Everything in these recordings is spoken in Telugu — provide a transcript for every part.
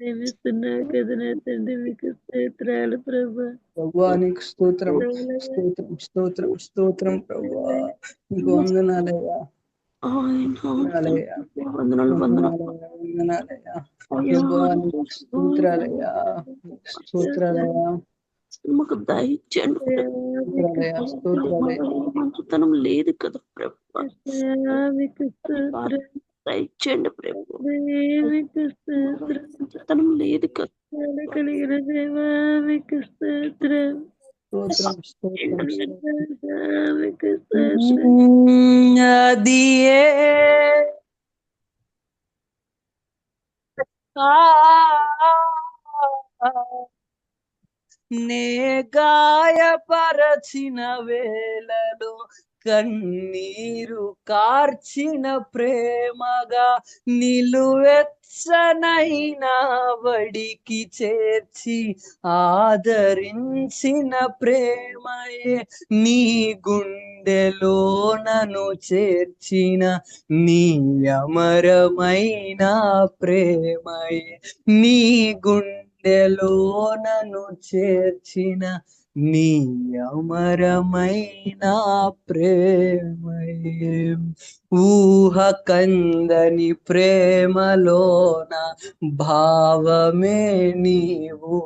దీవిస్తున్నా కదా నా తండ్రి, మీకు స్తోత్రాలు ప్రభా. ప్రభువా నీకు స్తోత్రం, స్తోత్రం, స్తోత్రం, స్తోత్రం ప్రభువా. నీకు వందనాలయ్యా, వందనాలయ్యా, వందనాలు వందనాలు వందనాలయ్యా, వందనాలయ్యా. అయ్యా. ప్రభువా నీకు స్తోత్రాలయ్యా, నీకు స్తోత్రాలయ్యా, మాకు దయచేయండి స్తోత్రాలయ్యా, స్తోత్రాలయ్యా. మంచితనం లేదు కదా ప్రభు, దయచేయండి ప్రభు. మంచితనం లేదు కదా కలిగిన దేవా మీకు స్తోత్రం, స్తోత్రం, స్తోత్రం, స్తోత్రం. అది నే గాయపరచిన వేళలో కన్నీరు కార్చిన ప్రేమగా నిలువెచ్చనైనా వడికి చేర్చి ఆదరించిన ప్రేమయే నీ గుండెలో నన్ను చేర్చిన నీ అమరమైన ప్రేమయే నీ గుండెలో నన్ను చేర్చిన నీ అమరమైన ప్రేమయే ఊహ కందని ప్రేమలోన భావమే నీవు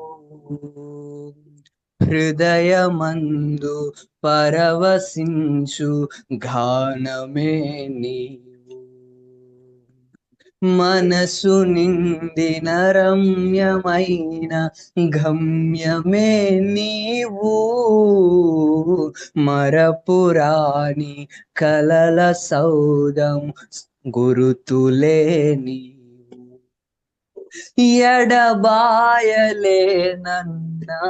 హృదయమందు పరవశించు గానమే నీవు మనసు నిండిన రమ్యమైన గమ్యమే నీవు మరపురాని కలల సౌదం గురుతులే నీవు ఎడబాయలే నన్నా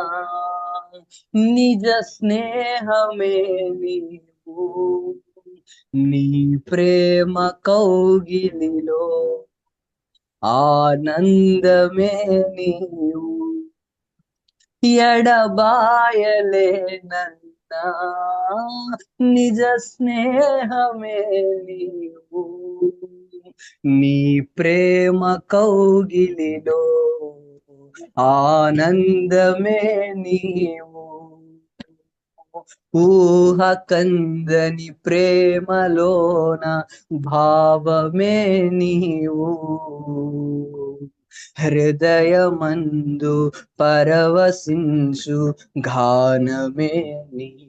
నిజ స్నేహమే నీవు నీ ప్రేమ కౌగిలిలో ఆనందమే నీవు ఎడబాయలే నన్నా నిజ స్నేహమే నీవు నీ ప్రేమ కౌగిలిలో ఆనందమే నీవు ఊహ కందని ప్రేమలోన భావమే నీవు హృదయమందు పరవశించు గానమే నీవు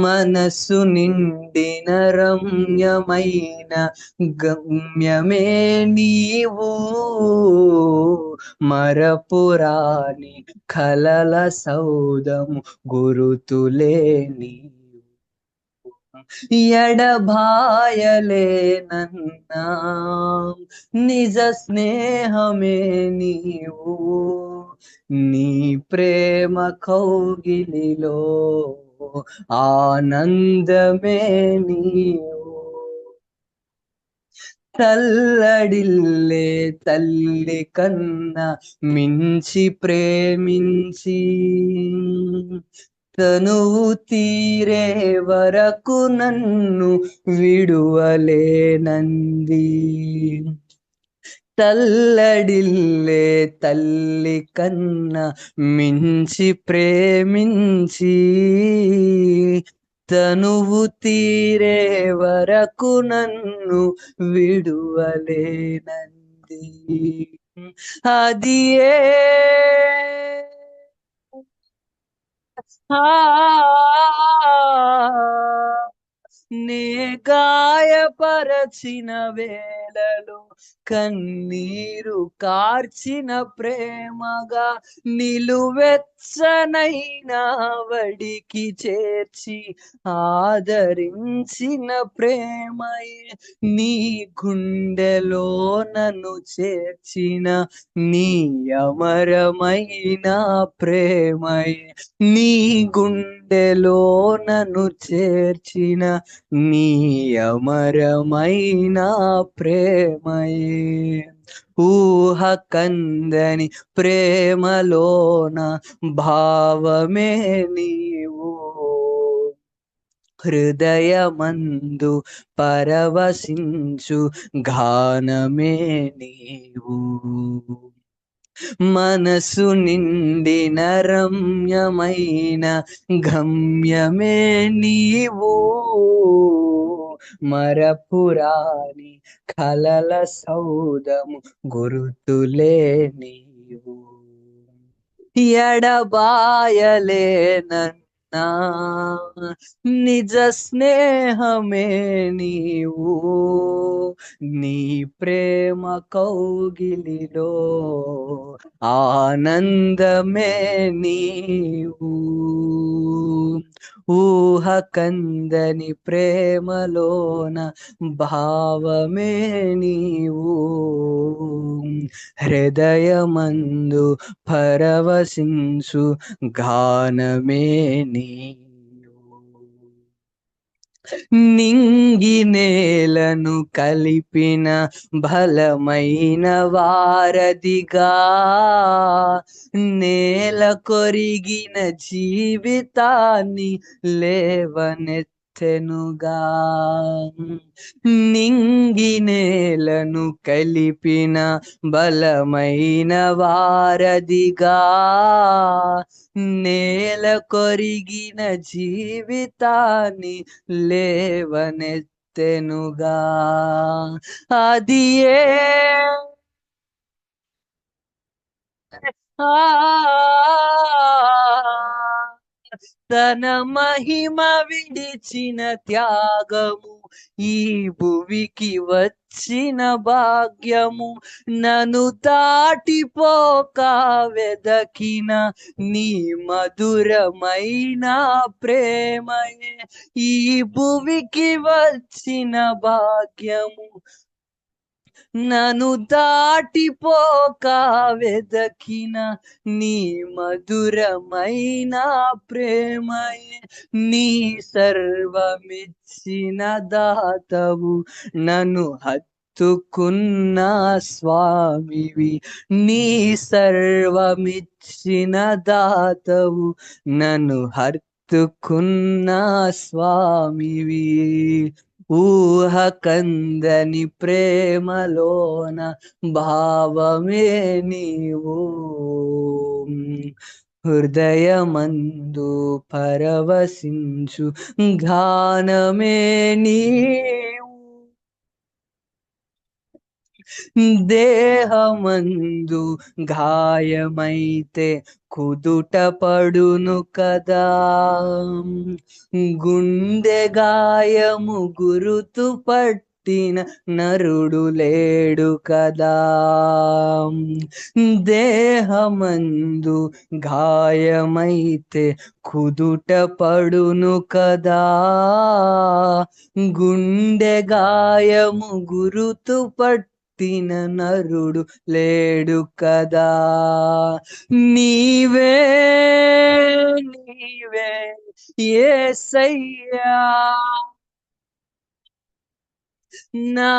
మనసు నిండిన రమ్యమైన గమ్యమే నీవు మరపురాని కలల సౌదము గురుతులే నీవు ఎడబాయలే నన్నా నిజ స్నేహమే నీవు నీ ప్రేమ కౌగిలిలో ఆనందమే నీవు తల్లడిల్లే తల్లి కన్నా మించి ప్రేమించి తనువు తీరే వరకు నన్ను విడువలేనంది తల్లడిల్లే తల్లి కన్నా మించి ప్రేమించి తనువు తీరే వరకు నన్ను విడువలేనంది అది ఏ నే గాయపరచిన వేళలో కన్నీరు కార్చిన ప్రేమగా నిలువెచ్చనైనా వడికి చేర్చి ఆదరించిన ప్రేమయే నీ గుండెలో నన్ను చేర్చిన నీ అమరమైన ప్రేమయే నీ గుండెలో నన్ను చేర్చిన నీ అమరమైన ప్రేమయే ఊహ కందని ప్రేమలోన భావమే నీవు హృదయమందు పరవశించు గానమే నీవు. మనసు నిండిన రమ్యమైన గమ్యమే నీవు. మరపురాని కలల సౌదము గుర్తులే నీవు. ఎడబాయలేనన్నా నిజ స్నేహమే నీవు. నీ ప్రేమ కౌగిలిలో ఆనందమే నీవు. ఊహ కందని ప్రేమలోన భావమే నీవు. హృదయమందు పరవశించు గానమే నీవు. నింగి నేలను కలిపిన బలమైన వారధిగా, నేల కొరిగిన జీవితాన్ని లేవనెత్తెనుగా. నింగి నేలను కలిపిన బలమైన వారధిగా, నేల కొరిగిన జీవితాన్ని లేవనెత్తెనుగా. అది ఏ తన మహిమ విడిచిన త్యాగము, ఈ భువికి వచ్చిన భాగ్యము. నన్ను దాటిపోక వెదకిన నీ మధురమైన ప్రేమయే ఈ భువికి వచ్చిన భాగ్యము. నన్ను దాటిపోక వెదకిన నీ మధురమైన ప్రేమయే నీ సర్వమిచ్చిన దాతవు. నన్ను హత్తుకున్న స్వామివి, నీ సర్వమిచ్చిన దాతవు. నన్ను హత్తుకున్న స్వామివి. ఊహ కందని ప్రేమలోన భావమే నీవు. హృదయమందు పరవశించు గానమే నీవు. దేహమందు గాయమైతే కుదుట పడును కదా, గుండె గాయము గురుతు పట్టిన నరుడు లేడు కదా. దేహమందు గాయమైతే కుదుట పడును కదా, గుండె గాయము గురుతు పట్టిన నరుడు లేడు కదా. నీవే నీవే యేసయ్యా, నా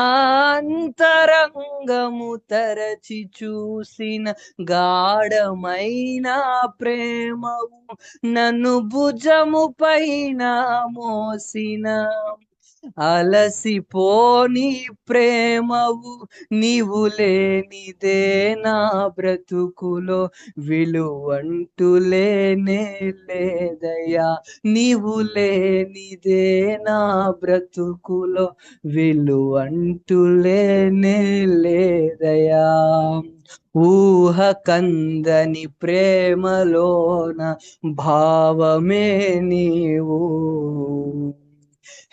అంతరంగము తరచి చూసిన గాఢమైన ప్రేమవు. నన్ను భుజము పైన మోసిన అలసిపోని ప్రేమవు. నీవు లేనిదే నా బ్రతుకులో విలువంటూ లేనే లేదయ్యా. నీవు లేనిదే నా బ్రతుకులో విలువంటూ లేనే లేదయ్యా. ఊహ కందని ప్రేమలోన భావమే నీవు.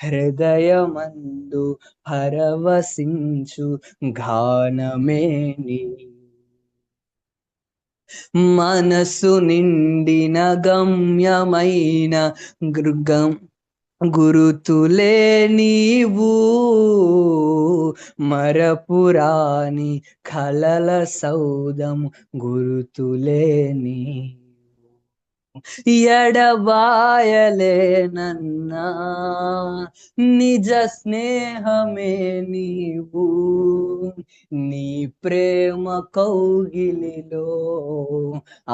హృదయమందు పరవశించు గానమే నీవు. మనసు నిండిన గమ్యమైన గురుతులే నీవు. మరపురాని కలల సౌదము గురుతులే నీవు. ఎడబాయలేనన్నా నిజ స్నేహమే నీవు. నీ ప్రేమ కౌగిలిలో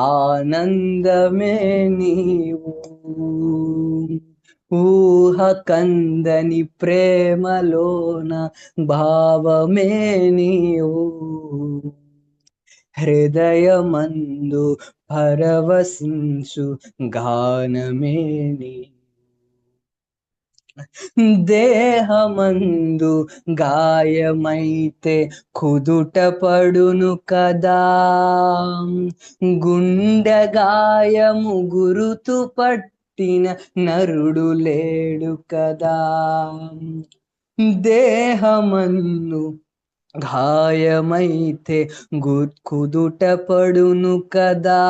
ఆనందమే నీవు. ఊహ కందని ప్రేమలోన భావమే నీవు, హృదయమందు పరవశించు గానమే నీవు. దేహమందు గాయమైతే కుదుట పడును కదా, గుండె గాయము గురుతు పట్టిన నరుడు లేడు కదా. దేహమందు గాయమైతే కుదుట పడును కదా,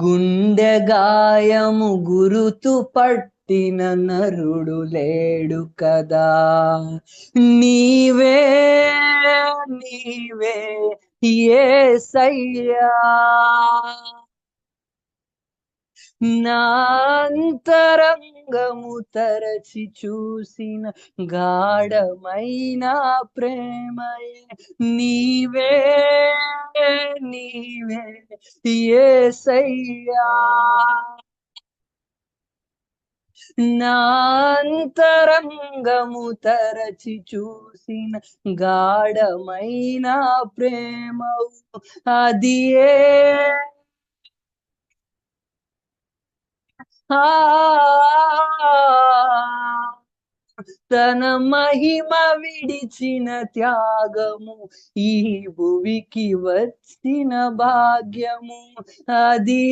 గుండె గాయము గురుతు పట్టిన నరుడు లేడు కదా. నీవే నీవే యేసయ్యా, నా అంతరంగము తరచి చూసిన గాఢమైన ప్రేమయే నీవే నీవే యేసయ్యా. నా అంతరంగము తరచి చూసిన గాఢమైన ప్రేమవు అది తన మహిమ విడిచిన త్యాగము, ఈ భువికి వచ్చిన భాగ్యము అది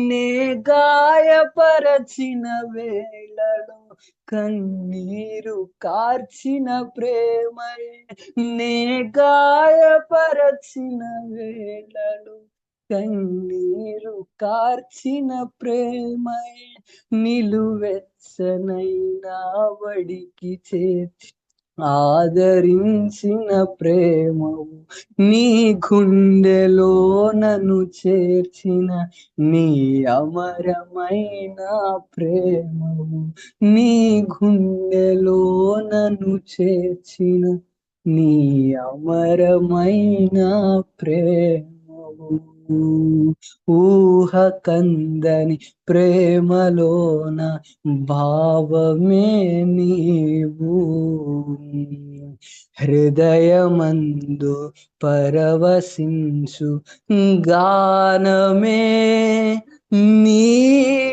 నే గాయపరచిన వేళలో కన్నీరు కార్చిన ప్రేమయే, నే గాయపరచిన వేళలో కన్నీరు కార్చిన ప్రేమయే, నిలువెచ్చనైనా వడికి చేర్చి ఆదరించిన ప్రేమవు, నీ గుండెలో నన్ను చేర్చిన నీ అమరమైన ప్రేమవు, నీ గుండెలో నన్ను చేర్చిన నీ అమరమైన ప్రేమవు. ఊహ కందని ప్రేమలోన భావమే నీవు, హృదయమందు పరవశించు గానమే నీవు.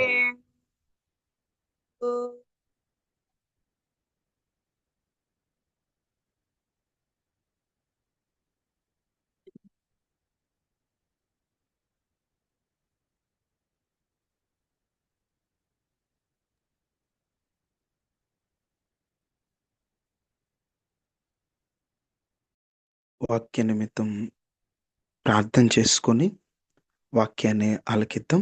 వాక్య నిమిత్తం ప్రార్థన చేసుకొని వాక్యాన్ని ఆలకిద్దాం.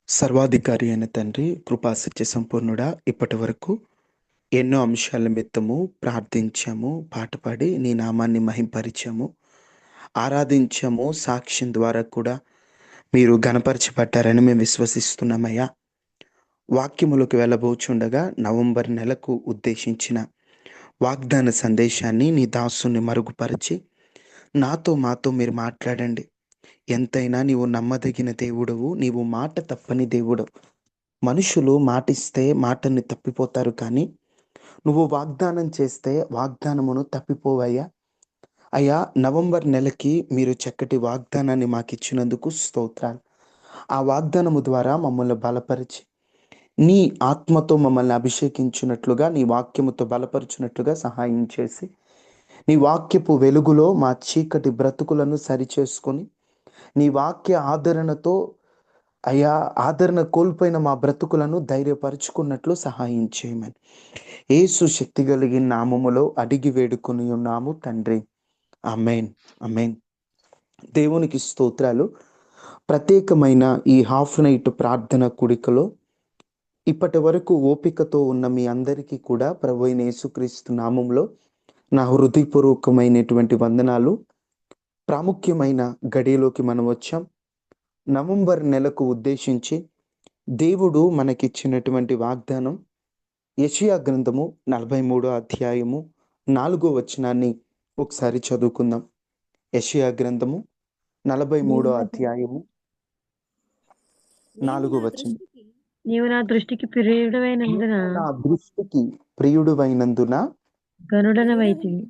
సర్వాధికారి అయిన తండ్రి, కృపా సత్య సంపూర్ణుడా, ఇప్పటి వరకు ఎన్నో అంశాల నిమిత్తము ప్రార్థించాము, పాట పాడి నీ నామాన్ని మహింపరిచాము, ఆరాధించాము. సాక్ష్యం ద్వారా కూడా మీరు ఘనపరచబడ్డారని మేము విశ్వసిస్తున్నామయ్యా. వాక్యములకు వెళ్ళబోచుండగా నవంబర్ నెలకు ఉద్దేశించిన వాగ్దాన సందేశాన్ని నీ దాసుని మరుగుపరిచి మాతో మీరు మాట్లాడండి. ఎంతైనా నీవు నమ్మదగిన దేవుడవు, నీవు మాట తప్పని దేవుడవు. మనుషులు మాటిస్తే మాటని తప్పిపోతారు, కానీ నువ్వు వాగ్దానం చేస్తే వాగ్దానమును తప్పిపోవయ్యా. అయ్యా, నవంబర్ నెలకి మీరు చక్కటి వాగ్దానాన్ని మాకిచ్చినందుకు స్తోత్రాలు. ఆ వాగ్దానము ద్వారా మమ్మల్ని బలపరిచి నీ ఆత్మతో మమ్మల్ని అభిషేకించినట్లుగా, నీ వాక్యముతో బలపరిచినట్లుగా సహాయం చేసి, నీ వాక్యపు వెలుగులో మా చీకటి బ్రతుకులను సరిచేసుకొని, నీ వాక్య ఆదరణతో అయ్యా ఆదరణ కోల్పోయిన మా బ్రతుకులను ధైర్యపరుచుకున్నట్లు సహాయం చేయమని యేసు శక్తి కలిగిన నామములో అడిగి వేడుకొని ఉన్నాము తండ్రి. ఆమేన్, ఆమేన్. దేవునికి స్తోత్రాలు. ప్రత్యేకమైన ఈ హాఫ్ నైట్ ప్రార్థన కూడికలో ఇప్పటి వరకు ఓపికతో ఉన్న మీ అందరికీ కూడా ప్రభువైన యేసుక్రీస్తు నామంలో నా హృదయపూర్వకమైనటువంటి వందనాలు. ప్రాముఖ్యమైన గడియలోకి మనం వచ్చాం. నవంబర్ నెలకు ఉద్దేశించి దేవుడు మనకిచ్చినటువంటి వాగ్దానం యెషయా గ్రంథము 43వ అధ్యాయము 4వ వచనాన్ని ఒకసారి చదువుకుందాం. యెషయా గ్రంథము 43వ అధ్యాయము 4వ వచనం. నీవు నా దృష్టికి ప్రియుడవైనందున నీవు నా దృష్టికి ప్రియుడువైనందున గనుడనవైతివి.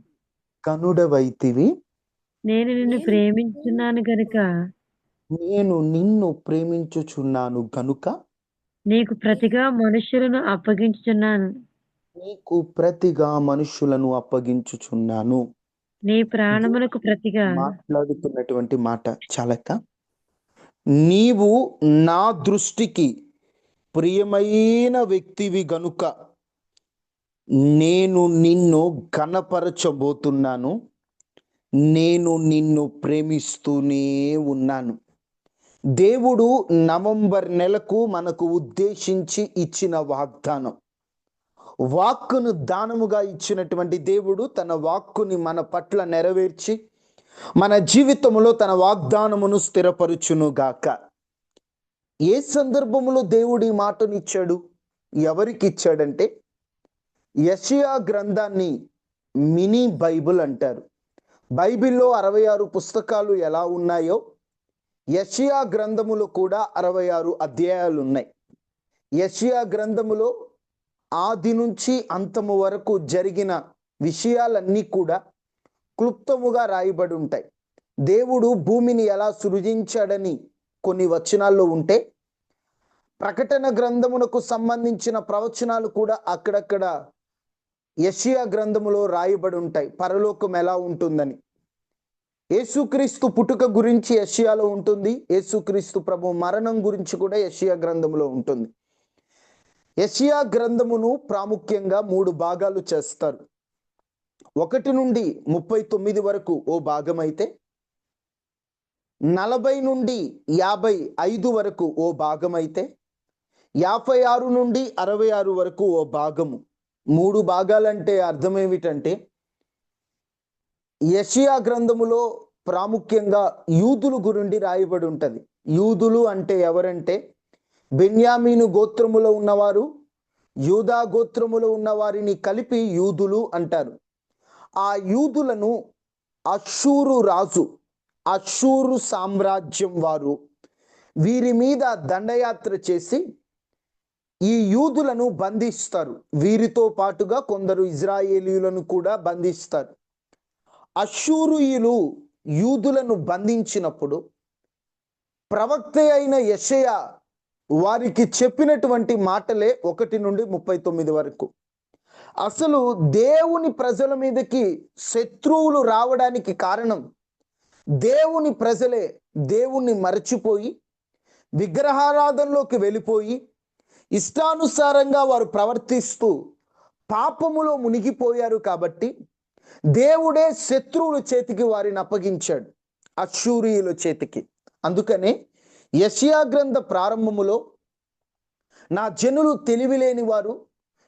కనుడవైతివి. నేను నిన్ను ప్రేమించున్నాను గనుక నేను నిన్ను ప్రేమించుచున్నాను గనుక నీకు ప్రతిగా మనుష్యులను అప్పగించుచున్నాను. నీకు ప్రతిగా మనుషులను అప్పగించుచున్నాను. నీ ప్రాణములకు ప్రతిగా మాట్లాడుతున్నటువంటి మాట చాలక, నీవు నా దృష్టికి ప్రియమైన వ్యక్తివి గనుక నేను నిన్ను ఘనపరచబోతున్నాను. నేను నిన్ను ప్రేమిస్తూనే ఉన్నాను. దేవుడు నవంబర్ నెలకు మనకు ఉద్దేశించి ఇచ్చిన వాగ్దానం, వాక్కును దానముగా ఇచ్చినటువంటి దేవుడు తన వాక్కుని మన పట్ల నెరవేర్చి మన జీవితంలో తన వాగ్దానమును స్థిరపరుచునుగాక. ఏ సందర్భంలో దేవుడు ఈ మాటను ఇచ్చాడు? ఎవరికి ఇచ్చాడంటే, యెషయా గ్రంథాన్ని మినీ బైబిల్ అంటారు. బైబిల్లో 66 పుస్తకాలు ఎలా ఉన్నాయో యెషయా గ్రంథములో కూడా 66 అధ్యాయాలు ఉన్నాయి. యెషయా గ్రంథములో ఆది నుంచి అంతము వరకు జరిగిన విషయాలన్నీ కూడా క్లుప్తముగా రాయబడి ఉంటాయి. దేవుడు భూమిని ఎలా సృజించాడని కొన్ని వచనాల్లో ఉంటే, ప్రకటన గ్రంథమునకు సంబంధించిన ప్రవచనాలు కూడా అక్కడక్కడ యెషయా గ్రంథములో రాయబడి ఉంటాయి. పరలోకం ఎలా ఉంటుందని, యేసుక్రీస్తు పుట్టుక గురించి యెషయాలో ఉంటుంది. యేసుక్రీస్తు ప్రభు మరణం గురించి కూడా యెషయా గ్రంథములో ఉంటుంది. యెషయా గ్రంథమును ప్రాముఖ్యంగా 3 భాగాలు చేస్తారు. 1 నుండి 39 వరకు ఓ భాగం అయితే, 40 నుండి 55 వరకు ఓ భాగం అయితే, 56 నుండి 66 వరకు ఓ భాగము. 3 భాగాలంటే అర్థం ఏమిటంటే, యెషయా గ్రంథములో ప్రాముఖ్యంగా యూదుల గురించి రాయబడి ఉంటుంది. యూదులు అంటే ఎవరంటే, బెన్యామీను గోత్రములో ఉన్నవారు, యూదా గోత్రములో ఉన్నవారిని కలిపి యూదులు అంటారు. ఆ యూదులను అష్షూరు రాజు, అష్షూరు సామ్రాజ్యం వారు వీరి మీద దండయాత్ర చేసి ఈ యూదులను బంధిస్తారు. వీరితో పాటుగా కొందరు ఇజ్రాయేలీయులను కూడా బంధిస్తారు. అష్షూరీయులు యూదులను బంధించినప్పుడు ప్రవక్త అయిన యెషయా వారికి చెప్పినటువంటి మాటలే 1 నుండి 39 వరకు. అసలు దేవుని ప్రజల మీదకి శత్రువులు రావడానికి కారణం, దేవుని ప్రజలే దేవుణ్ణి మరచిపోయి విగ్రహారాధనలోకి వెళ్ళిపోయి ఇష్టానుసారంగా వారు ప్రవర్తిస్తూ పాపములో మునిగిపోయారు. కాబట్టి దేవుడే శత్రువుల చేతికి వారిని అప్పగించాడు, అష్షూరీయుల చేతికి. అందుకనే యెషయా గ్రంథ ప్రారంభములో, నా జనులు తెలివిలేని వారు,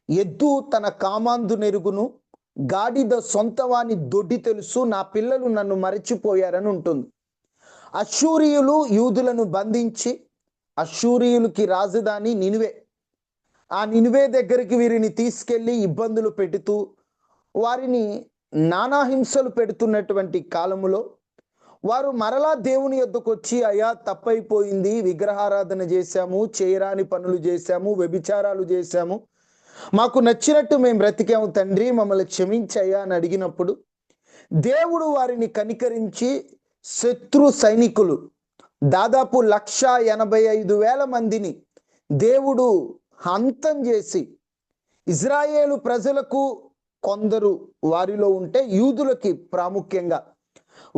ఎద్దు తన కామాందు నెరుగును, గాడిద సొంతవాని దొడ్డి తెలుసు, నా పిల్లలు నన్ను మరచిపోయారని ఉంటుంది. అష్షూరీయులు యూదులను బంధించి, అష్షూరీయులకి రాజధాని నినివే, ఆ నినివే దగ్గరికి వీరిని తీసుకెళ్ళి ఇబ్బందులు పెడుతూ వారిని నానా హింసలు పెడుతున్నటువంటి కాలములో వారు మరలా దేవుని యొద్దకు వచ్చి, అయ్యా తప్పైపోయింది, విగ్రహారాధన చేశాము, చేయరాని పనులు చేశాము, వ్యభిచారాలు చేశాము, మాకు నచ్చినట్టు మేము బ్రతికాము తండ్రి, మమ్మల్ని క్షమించయ్యా అని అడిగినప్పుడు దేవుడు వారిని కనికరించి శత్రు సైనికులు దాదాపు 185,000 మందిని దేవుడు అంతం చేసి, ఇజ్రాయేలు ప్రజలకు కొందరు వారిలో ఉంటే యూదులకి ప్రాముఖ్యంగా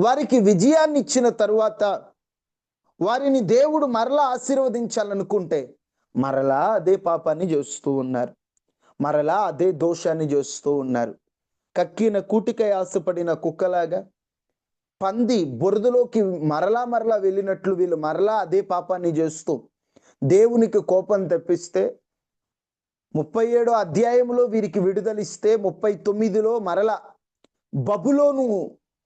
వారికి విజయాన్ని ఇచ్చిన తరువాత వారిని దేవుడు మరలా ఆశీర్వదించాలనుకుంటే మరలా అదే పాపాన్ని చేస్తూ ఉన్నారు, మరలా అదే దోషాన్ని చేస్తూ ఉన్నారు. కక్కిన కూటికై ఆశపడిన కుక్కలాగా, పంది బురదలోకి మరలా వెళ్ళినట్లు వీళ్ళు మరలా అదే పాపాన్ని చేస్తూ దేవునికి కోపం తెప్పిస్తే 37వ అధ్యాయంలో వీరికి విడుదలిస్తే 39లో మరలా బబులోను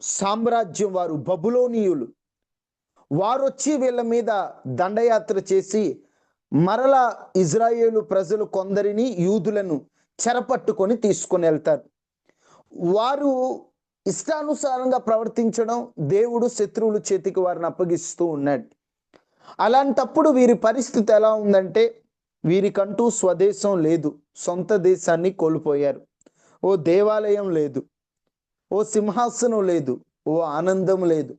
సామ్రాజ్యం వారు, బబులోనీయులు వారొచ్చి వీళ్ళ మీద దండయాత్ర చేసి మరలా ఇజ్రాయేలు ప్రజలు కొందరిని, యూదులను చెరపట్టుకొని తీసుకొని వెళ్తారు. వారు ఇష్టానుసారంగా ప్రవర్తించడం, దేవుడు శత్రువుల చేతికి వారిని అప్పగిస్తూ ఉన్నాడు. అలాంటప్పుడు వీరి పరిస్థితి ఎలా ఉందంటే, వీరికంటూ స్వదేశం లేదు, సొంత దేశాన్ని కోల్పోయారు. ఓ దేవాలయం లేదు, ఓ సింహాసనం లేదు, ఓ ఆనందం లేదు,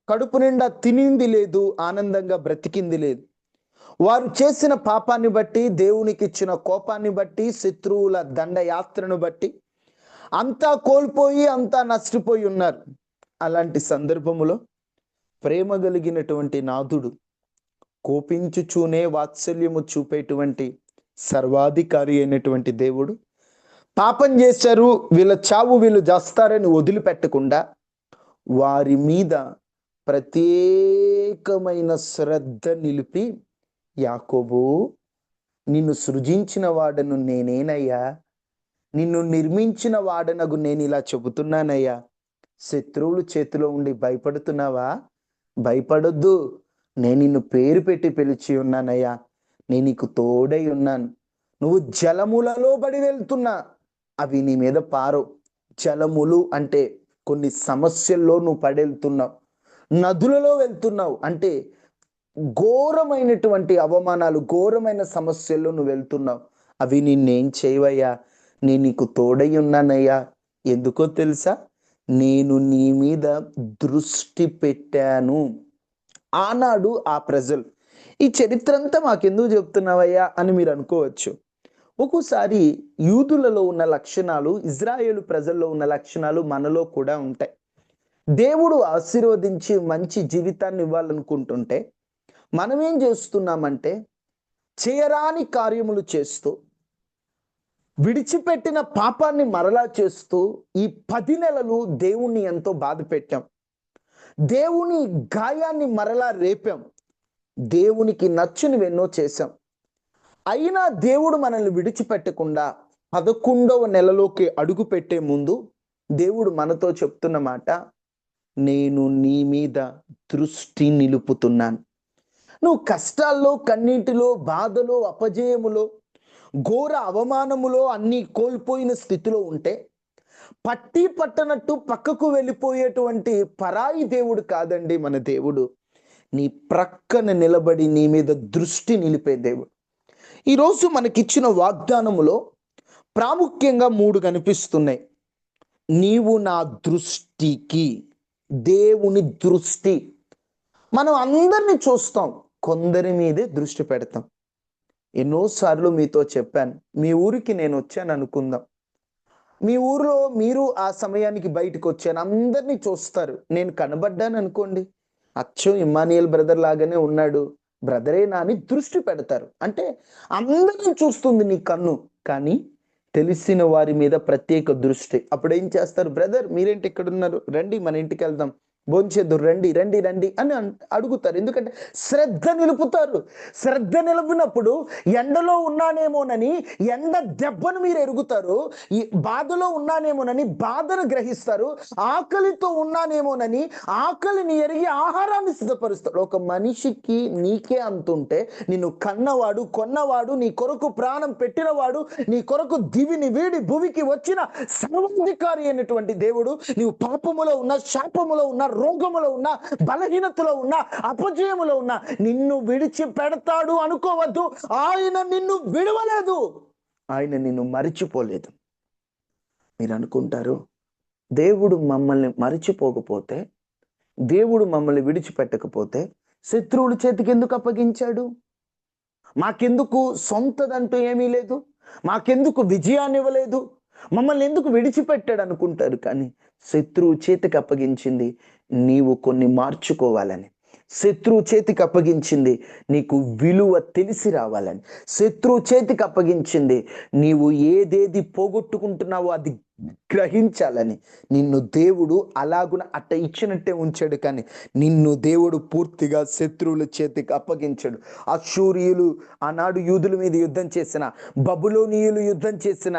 కడుపు నిండా తినింది లేదు, ఆనందంగా బ్రతికింది లేదు. వారు చేసిన పాపాన్ని బట్టి, దేవునికి ఇచ్చిన కోపాన్ని బట్టి, శత్రువుల దండయాత్రను బట్టి అంతా కోల్పోయి అంతా నష్టపోయి ఉన్నారు. అలాంటి సందర్భములో ప్రేమ కలిగినటువంటి నాథుడు, కోపించుచూనే వాత్సల్యము చూపేటువంటి సర్వాధికారి అయినటువంటి దేవుడు, పాపం చేశారు, వీళ్ళ చావు వీళ్ళు చేస్తారని వదిలిపెట్టకుండా వారి మీద ప్రత్యేకమైన శ్రద్ధ నిలిపి, యాకోబు, నిన్ను సృజించిన వాడను నేనేనయ్యా, నిన్ను నిర్మించిన వాడనగు నేను ఇలా చెబుతున్నానయ్యా, శత్రువుల చేతిలో ఉండి భయపడుతున్నావా? భయపడొద్దు, నేను నిన్ను పేరు పెట్టి పిలిచి ఉన్నానయ్యా, నేను నీకు తోడై ఉన్నాను. నువ్వు జలములలో బడి వెళ్తున్నా, అవి నీ మీద పారవు. జలములు అంటే కొన్ని సమస్యల్లో నువ్వు పడెళ్తున్నావు, నదులలో వెళ్తున్నావు అంటే ఘోరమైనటువంటి అవమానాలు, ఘోరమైన సమస్యల్లో నువ్వు వెళ్తున్నావు. అవి నిన్నేం చేయవయ్యా, నేను నీకు తోడై ఉన్నానయ్యా. ఎందుకో తెలుసా? నేను నీ మీద దృష్టి పెట్టాను. ఆనాడు ఆ ప్రజలు, ఈ చరిత్ర అంతా మాకెందుకు చెప్తున్నావయ్యా అని మీరు అనుకోవచ్చు. ఒక్కోసారి యూదులలో ఉన్న లక్షణాలు, ఇజ్రాయేలు ప్రజల్లో ఉన్న లక్షణాలు మనలో కూడా ఉంటాయి. దేవుడు ఆశీర్వదించి మంచి జీవితాన్ని ఇవ్వాలనుకుంటుంటే మనం ఏం చేస్తున్నామంటే, చేయరాని కార్యములు చేస్తూ, విడిచిపెట్టిన పాపాన్ని మరలా చేస్తూ ఈ 10 నెలలు దేవుణ్ణి ఎంతో బాధ పెట్టాం. దేవుని గాయాన్ని మరలా రేపాం. దేవునికి నచ్చనివెన్నో చేశాం. అయినా దేవుడు మనల్ని విడిచిపెట్టకుండా 11వ నెలలోకి అడుగు పెట్టే ముందు దేవుడు మనతో చెప్తున్న మాట, నేను నీ మీద దృష్టి నిలుపుతున్నాను. నువ్వు కష్టాల్లో, కన్నీటిలో, బాధలో, అపజయములో, ఘోర అవమానములో అన్నీ కోల్పోయిన స్థితిలో ఉంటే పట్టి పట్టనట్టు పక్కకు వెళ్ళిపోయేటువంటి పరాయి దేవుడు కాదండి మన దేవుడు. నీ ప్రక్కన నిలబడి నీ మీద దృష్టి నిలిపే దేవుడు. ఈరోజు మనకిచ్చిన వాగ్దానములో ప్రాముఖ్యంగా 3 కనిపిస్తున్నాయి. నీవు నా దృష్టికి, దేవుని దృష్టి. మనం అందరినీ చూస్తాం, కొందరి మీదే దృష్టి పెడతాం. ఎన్నోసార్లు మీతో చెప్పాను, మీ ఊరికి నేను వచ్చాను అనుకుందాం. మీ ఊరిలో మీరు ఆ సమయానికి బయటకు వచ్చాను, అందరినీ చూస్తారు. నేను కనబడ్డాను అనుకోండి, అచ్చం ఇమ్మానియల్ బ్రదర్ లాగానే ఉన్నాడు, బ్రదరేనా అని దృష్టి పెడతారు. అంటే అందరిని చూస్తుంది నీ కన్ను, కానీ తెలిసిన వారి మీద ప్రత్యేక దృష్టి. అప్పుడు ఏం చేస్తారు? బ్రదర్ మీరేంటి ఇక్కడ ఉన్నారు, రండి మన ఇంటికి వెళ్దాం, భోంచేద్దు, రండి రండి రండి అని అడుగుతారు. ఎందుకంటే శ్రద్ధ నిలుపుతారు. శ్రద్ధ నిలిపినప్పుడు ఎండలో ఉన్నానేమోనని ఎండ దెబ్బను మీరు ఎరుగుతారు, ఈ బాధలో ఉన్నానేమోనని బాధను గ్రహిస్తారు, ఆకలితో ఉన్నానేమోనని ఆకలిని ఎరిగి ఆహారాన్ని సిద్ధపరుస్తాడు. ఒక మనిషికి నీకే అంతుంటే, నిన్ను కన్నవాడు, కొన్నవాడు, నీ కొరకు ప్రాణం పెట్టినవాడు, నీ కొరకు దివిని వీడి భూమికి వచ్చిన సర్వాధికారి అయినటువంటి దేవుడు, నీవు పాపములో ఉన్న, శాపములో ఉన్న, రోగములో ఉన్న, బలహీనతలో ఉన్న, అపజయములో ఉన్న నిన్ను విడిచిపెడతాడు అనుకోవద్దు. ఆయన నిన్ను విడవలేదు, ఆయన నిన్ను మరిచిపోలేదు. మీరు అనుకుంటారు, దేవుడు మమ్మల్ని మరిచిపోకపోతే, దేవుడు మమ్మల్ని విడిచిపెట్టకపోతే శత్రువుల చేతికి ఎందుకు అప్పగించాడు? మాకెందుకు సొంతదంటూ ఏమీ లేదు, మాకెందుకు విజయాన్ని ఇవ్వలేదు, మమ్మల్ని ఎందుకు విడిచిపెట్టాడు అనుకుంటారు. కానీ శత్రువు చేతికి అప్పగించింది నీవు కొన్ని మార్చుకోవాలని, శత్రువు చేతికి అప్పగించింది నీకు విలువ తెలిసి రావాలని, శత్రువు చేతికి అప్పగించింది నీవు ఏదేది పోగొట్టుకుంటున్నావో అది గ్రహించాలని. నిన్ను దేవుడు అలాగున అట్ట ఇచ్చినట్టే ఉంచాడు, కానీ నిన్ను దేవుడు పూర్తిగా శత్రువుల చేతికి అప్పగించాడు. అశ్షూరీయులు ఆనాడు యూదుల మీద యుద్ధం చేసిన, బబులోనీయులు యుద్ధం చేసిన,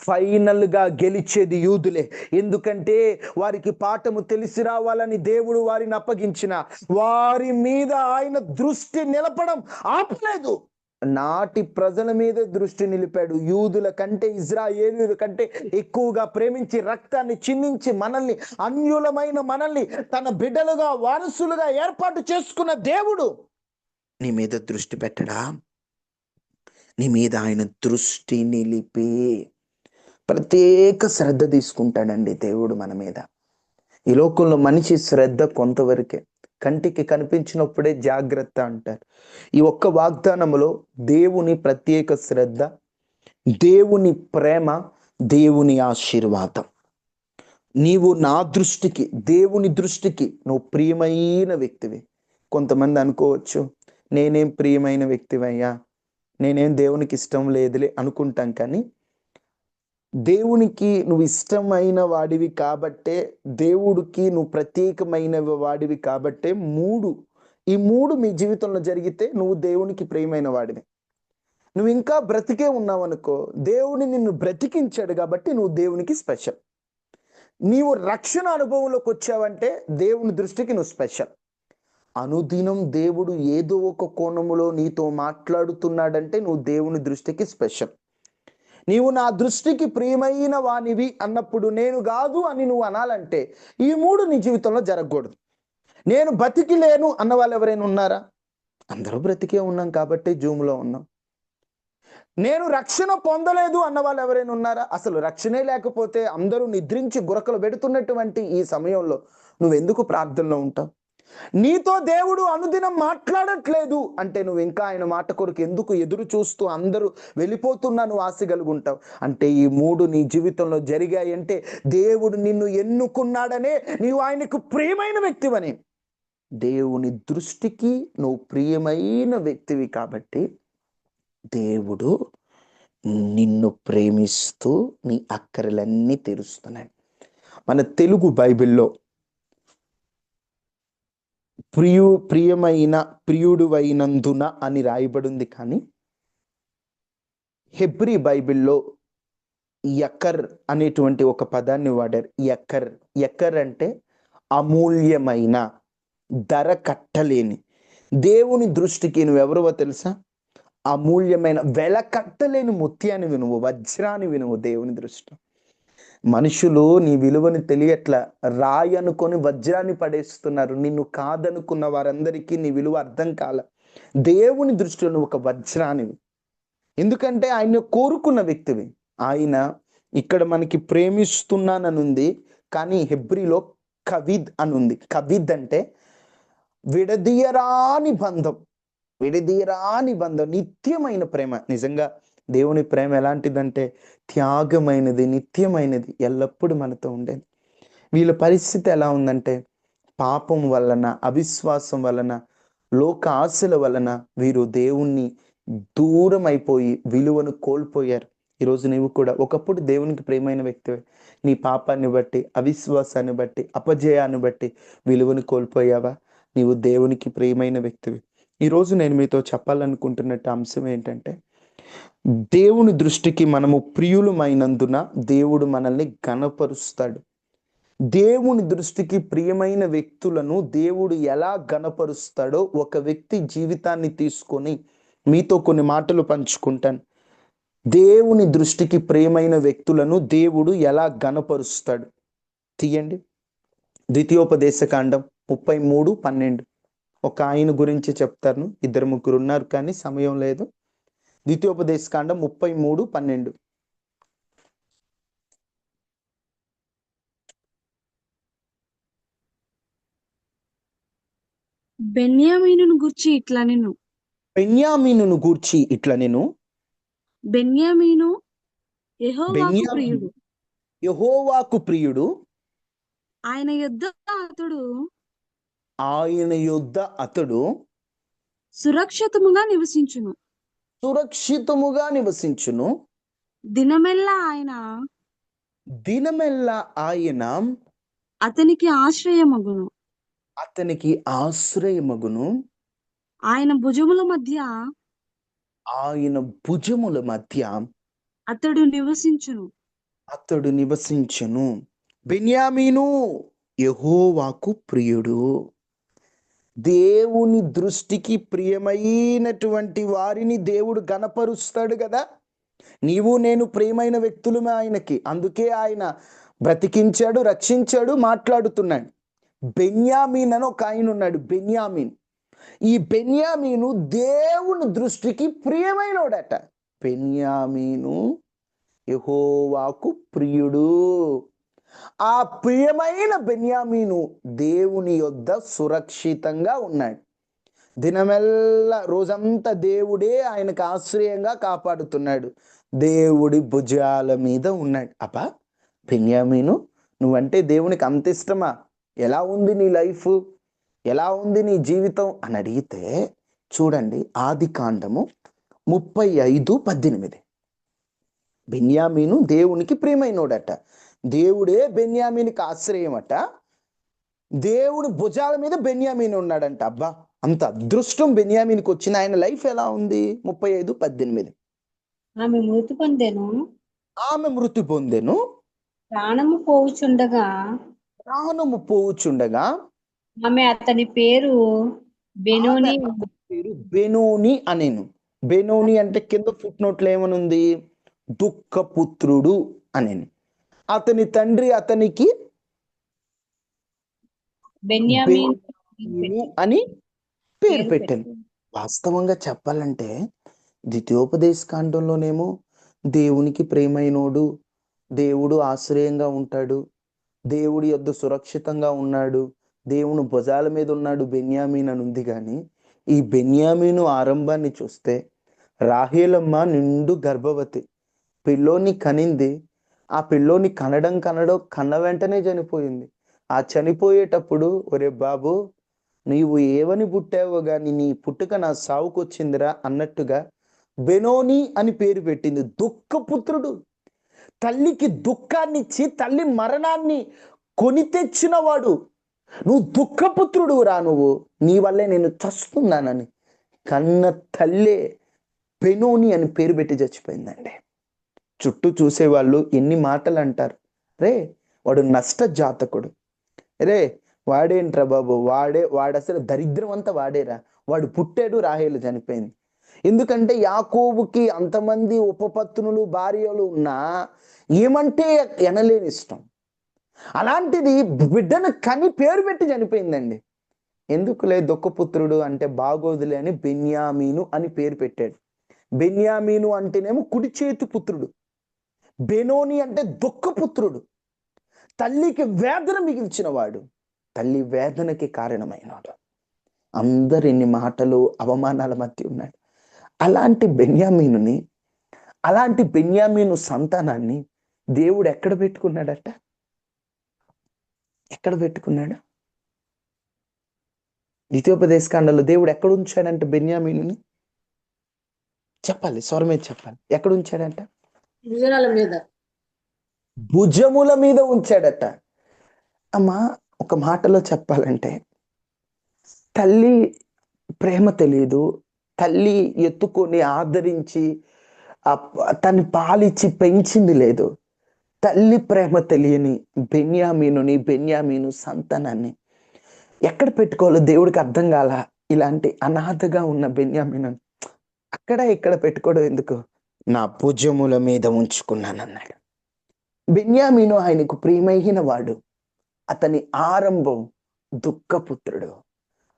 ఫైనల్గా గెలిచేది యూదులే. ఎందుకంటే వారికి పాఠము తెలిసి రావాలని దేవుడు వారిని అప్పగించిన, వారి మీద ఆయన దృష్టి నిలపడం ఆపలేదు. నాటి ప్రజల మీద దృష్టి నిలిపాడు. యూదుల కంటే ఇజ్రాయేలీయుల కంటే ఎక్కువగా ప్రేమించి రక్తాన్ని చిందించి మనల్ని, అన్యులమైన మనల్ని తన బిడ్డలుగా వారసులుగా ఏర్పాటు చేసుకున్న దేవుడు నీ మీద దృష్టి పెట్టడా? నీ మీద ఆయన దృష్టి నిలిపి ప్రత్యేక శ్రద్ధ తీసుకుంటాడండి దేవుడు మన మీద. ఈ లోకంలో మనిషి శ్రద్ధ కొంతవరకే, కంటికి కనిపించినప్పుడే జాగ్రత్త అంటారు. ఈ ఒక్క వాగ్దానములో దేవుని ప్రత్యేక శ్రద్ధ, దేవుని ప్రేమ, దేవుని ఆశీర్వాదం. నీవు నా దృష్టికి, దేవుని దృష్టికి నువ్వు ప్రియమైన వ్యక్తివి. కొంతమంది అనుకోవచ్చు, నేనేం ప్రియమైన వ్యక్తివయ్యా, నేనేం దేవునికి ఇష్టం లేదులే అనుకుంటాం. కానీ దేవునికి నువ్వు ఇష్టమైన వాడివి కాబట్టే, దేవుడికి నువ్వు ప్రత్యేకమైన వాడివి కాబట్టే ఈ మూడు మీ జీవితంలో జరిగితే నువ్వు దేవునికి ప్రియమైన వాడివి. నువ్వు ఇంకా బ్రతికే ఉన్నావు అనుకో, దేవుని నిన్ను బ్రతికించాడు కాబట్టి నువ్వు దేవునికి స్పెషల్. నీవు రక్షణ అనుభవంలోకి వచ్చావంటే దేవుని దృష్టికి నువ్వు స్పెషల్. అనుదినం దేవుడు ఏదో ఒక కోణములో నీతో మాట్లాడుతున్నాడంటే నువ్వు దేవుని దృష్టికి స్పెషల్. నీవు నా దృష్టికి ప్రియమైన వానివి అన్నప్పుడు నేను కాదు అని నువ్వు అనాలంటే ఈ మూడు నీ జీవితంలో జరగకూడదు. నేను బతికి లేను అన్న వాళ్ళు ఎవరైనా ఉన్నారా? అందరూ బ్రతికే ఉన్నాం కాబట్టి జూమ్లో ఉన్నాం. నేను రక్షణ పొందలేదు అన్న వాళ్ళు ఎవరైనా ఉన్నారా? అసలు రక్షణే లేకపోతే అందరూ నిద్రించి గురకలు పెడుతున్నటువంటి ఈ సమయంలో నువ్వెందుకు ప్రార్థనలో ఉంటావు? నీతో దేవుడు అనుదినం మాట్లాడట్లేదు అంటే నువ్వు ఇంకా ఆయన మాట కొరకు ఎందుకు ఎదురు చూస్తూ అందరూ వెళ్ళిపోతున్నా నువ్వు ఆశ కలుగుంటావు అంటే ఈ మూడు నీ జీవితంలో జరిగాయంటే దేవుడు నిన్ను ఎన్నుకున్నాడనే, నీవు ఆయనకు ప్రియమైన వ్యక్తివని. దేవుని దృష్టికి నువ్వు ప్రియమైన వ్యక్తివి కాబట్టి దేవుడు నిన్ను ప్రేమిస్తూ నీ అక్కరలన్నీ తీరుస్తున్నాడు. మన తెలుగు బైబిల్లో ప్రియుడువైనందున అని రాయబడింది, కానీ హెబ్రీ బైబిల్లో యకర్ అనేటువంటి ఒక పదాన్ని వాడారు. యకర్ అంటే అమూల్యమైన, ధర కట్టలేని. దేవుని దృష్టికి నువ్వెవరో తెలుసా? అమూల్యమైన, వెల కట్టలేని ముత్యానివి నువ్వు, వజ్రానివి నువ్వు దేవుని దృష్టి. మనుషులు నీ విలువని తెలియట్లా, రాయి అనుకొని వజ్రాన్ని పడేస్తున్నారు. నిన్ను కాదనుకున్న వారందరికీ నీ విలువ అర్థం కాల. దేవుని దృష్టిలో నువ్వు ఒక వజ్రానివి. ఎందుకంటే ఆయన కోరుకున్న వ్యక్తివి. ఆయన ఇక్కడ మనకి ప్రేమిస్తున్నాననుంది, కానీ హెబ్రీలో కవిద్ అనుంది. కవిద్ అంటే విడదీయరాని బంధం, నిత్యమైన ప్రేమ. నిజంగా దేవుని ప్రేమ ఎలాంటిదంటే త్యాగమైనది, నిత్యమైనది, ఎల్లప్పుడూ మనతో ఉండేది. వీళ్ళ పరిస్థితి ఎలా ఉందంటే పాపం వలన, అవిశ్వాసం వలన, లోక ఆశల వలన వీరు దేవుణ్ణి దూరం అయిపోయి విలువను కోల్పోయారు. ఈరోజు నీవు కూడా ఒకప్పుడు దేవునికి ప్రియమైన వ్యక్తివే, నీ పాపాన్ని బట్టి, అవిశ్వాసాన్ని బట్టి, అపజయాన్ని బట్టి విలువను కోల్పోయావా? నీవు దేవునికి ప్రియమైన వ్యక్తివి. ఈరోజు నేను మీతో చెప్పాలనుకుంటున్నట్టు అంశం ఏంటంటే, దేవుని దృష్టికి మనము ప్రియులమైనందున దేవుడు మనల్ని ఘనపరుస్తాడు. దేవుని దృష్టికి ప్రియమైన వ్యక్తులను దేవుడు ఎలా ఘనపరుస్తాడో ఒక వ్యక్తి జీవితాన్ని తీసుకొని మీతో కొన్ని మాటలు పంచుకుంటాను. దేవుని దృష్టికి ప్రియమైన వ్యక్తులను దేవుడు ఎలా ఘనపరుస్తాడు తీయండి. ద్వితీయోపదేశకాండం 33:12. ఒక ఆయన గురించి చెప్తాను, 2-3 ఉన్నారు కానీ సమయం లేదు. ద్వితీయోపదేశకాండం 33:12. బెన్యామీనును గూర్చి ఇట్లా నేను బెన్యామీను యెహోవాకు ప్రియుడు, ఆయన యొద్ద అతడు సురక్షితముగా నివసించును. దినమెల్లా ఆయన అతనికి ఆశ్రయమగును. ఆయన భుజముల మధ్య అతడు నివసించును. బెన్యామీను యెహోవాకు ప్రియుడు. దేవుని దృష్టికి ప్రియమైనటువంటి వారిని దేవుడు గణపరుస్తాడు కదా. నీవు నేను ప్రియమైన వ్యక్తులమే ఆయనకి, అందుకే ఆయన బ్రతికించాడు, రక్షించాడు, మాట్లాడుతున్నాడు. బెన్యామీన్ అని ఒక ఆయన ఉన్నాడు, బెన్యామీన్. ఈ బెన్యామీను దేవుని దృష్టికి ప్రియమైనోడట. బెన్యామీను యెహోవాకు ప్రియుడు. ఆ ప్రియమైన బెన్యామీను దేవుని యొద్ద సురక్షితంగా ఉన్నాడు. దినమెల్లా రోజంతా దేవుడే ఆయనకు ఆశ్రయంగా కాపాడుతున్నాడు. దేవుడి భుజాల మీద ఉన్నాడు. అబ్బా బెన్యామీను, నువ్వంటే దేవునికి అంత ఇష్టమా? ఎలా ఉంది నీ లైఫ్, ఎలా ఉంది నీ జీవితం అని అడిగితే చూడండి, ఆదికాండము 35:18. బెన్యామీను దేవునికి ప్రియమైనోడట. దేవుడే బెన్యామీనికి ఆశ్రయం అట. దేవుని భుజాల మీద బెన్యామీను ఉన్నాడంట. అబ్బా అంత అదృష్టం బెన్యామీనికి వచ్చిన. ఆయన లైఫ్ ఎలా ఉంది? 35:18. ఆమె మృతి పొందెను, ఆమె మృతి పొందెను, ప్రాణము పోవుచుండగా ప్రాణము పోవుచుండగా ఆమె అతని పేరు బెనోని పేరు బెనోని అనేను. బెనోని అంటే కింద ఫుట్ నోట్లో ఏమనుంది? దుఃఖపుత్రుడు అనేను. అతని తండ్రి అతనికి బెన్యామీన్ బెన్యామీను అని పేరు పెట్టాను. వాస్తవంగా చెప్పాలంటే ద్వితీయోపదేశ కాండంలోనేమో దేవునికి ప్రేమైనోడు, దేవుడు ఆశ్రయంగా ఉంటాడు, దేవుడి యొద్ద సురక్షితంగా ఉన్నాడు, దేవుని భుజాల మీద ఉన్నాడు బెన్యామీన్ అని ఉంది. కానీ ఈ బెన్యామీను ఆరంభాన్ని చూస్తే రాహేలమ్మ నిండు గర్భవతి, పిల్లోని కనింది. ఆ పిల్లోని కన్న వెంటనే చనిపోయింది. ఆ చనిపోయేటప్పుడు, ఒరే బాబు నీవు ఏవని పుట్టావో గాని నీ పుట్టుక నా సావుకొచ్చిందిరా అన్నట్టుగా బెనోని అని పేరు పెట్టింది. దుఃఖపుత్రుడు. తల్లికి దుఃఖాన్ని ఇచ్చి తల్లి మరణాన్ని కొని తెచ్చిన వాడు. నువ్వు దుఃఖపుత్రుడు రా, నువ్వు నీ వల్లే నేను చస్తున్నానని కన్న తల్లే బెనోని అని పేరు పెట్టి చచ్చిపోయిందండి. చుట్టూ చూసేవాళ్ళు ఎన్ని మాటలు అంటారు, రే వాడు నష్ట జాతకుడు, రే వాడేంట్రా బాబు, వాడు అసలు దరిద్రం అంతా వాడేరా, వాడు పుట్టాడు రాహేలు చనిపోయింది. ఎందుకంటే యాకోబుకి అంతమంది ఉపపత్నులు భార్యలు ఉన్నా ఏమంటే ఎనలేని ఇష్టం. అలాంటిది బిడ్డను కని పేరు పెట్టి చనిపోయిందండి. ఎందుకులే దుఃఖపుత్రుడు అంటే బాగోదులే అని బెన్యామీను అని పేరు పెట్టాడు. బెన్యామీను అంటేనేమో కుడి చేతి పుత్రుడు, బెనోని అంటే దుఃఖపుత్రుడు, తల్లికి వేదన మిగిల్చిన వాడు, తల్లి వేదనకి కారణమైనవాడు. అందరు ఎన్ని మాటలు అవమానాల మధ్య ఉన్నాడు. అలాంటి బెన్యామీను సంతానాన్ని దేవుడు ఎక్కడ పెట్టుకున్నాడట? ఎక్కడ పెట్టుకున్నాడు? ద్వితీయోపదేశ కాండంలో దేవుడు ఎక్కడ ఉంచాడంటే బెన్యామీనుని చెప్పాలి, స్వరమే చెప్పాలి. ఎక్కడ ఉంచాడంట? భుజముల మీద ఉంచాడట. అమ్మా ఒక మాటలో చెప్పాలంటే తల్లి ప్రేమ తెలియదు, తల్లి ఎత్తుకొని ఆదరించి తను పాలిచ్చి పెంచింది లేదు. తల్లి ప్రేమ తెలియని బెన్యామీను సంతానాన్ని ఎక్కడ పెట్టుకోవాలో దేవుడికి అర్థం కాల. ఇలాంటి అనాథగా ఉన్న బెన్యామీను అక్కడ ఇక్కడ పెట్టుకోవడం ఎందుకు, నా భుజముల మీద ఉంచుకున్నానన్నాడు. బెన్యామీను ఆయనకు ప్రియమైన వాడు. అతని ఆరంభం దుఃఖపుత్రుడు.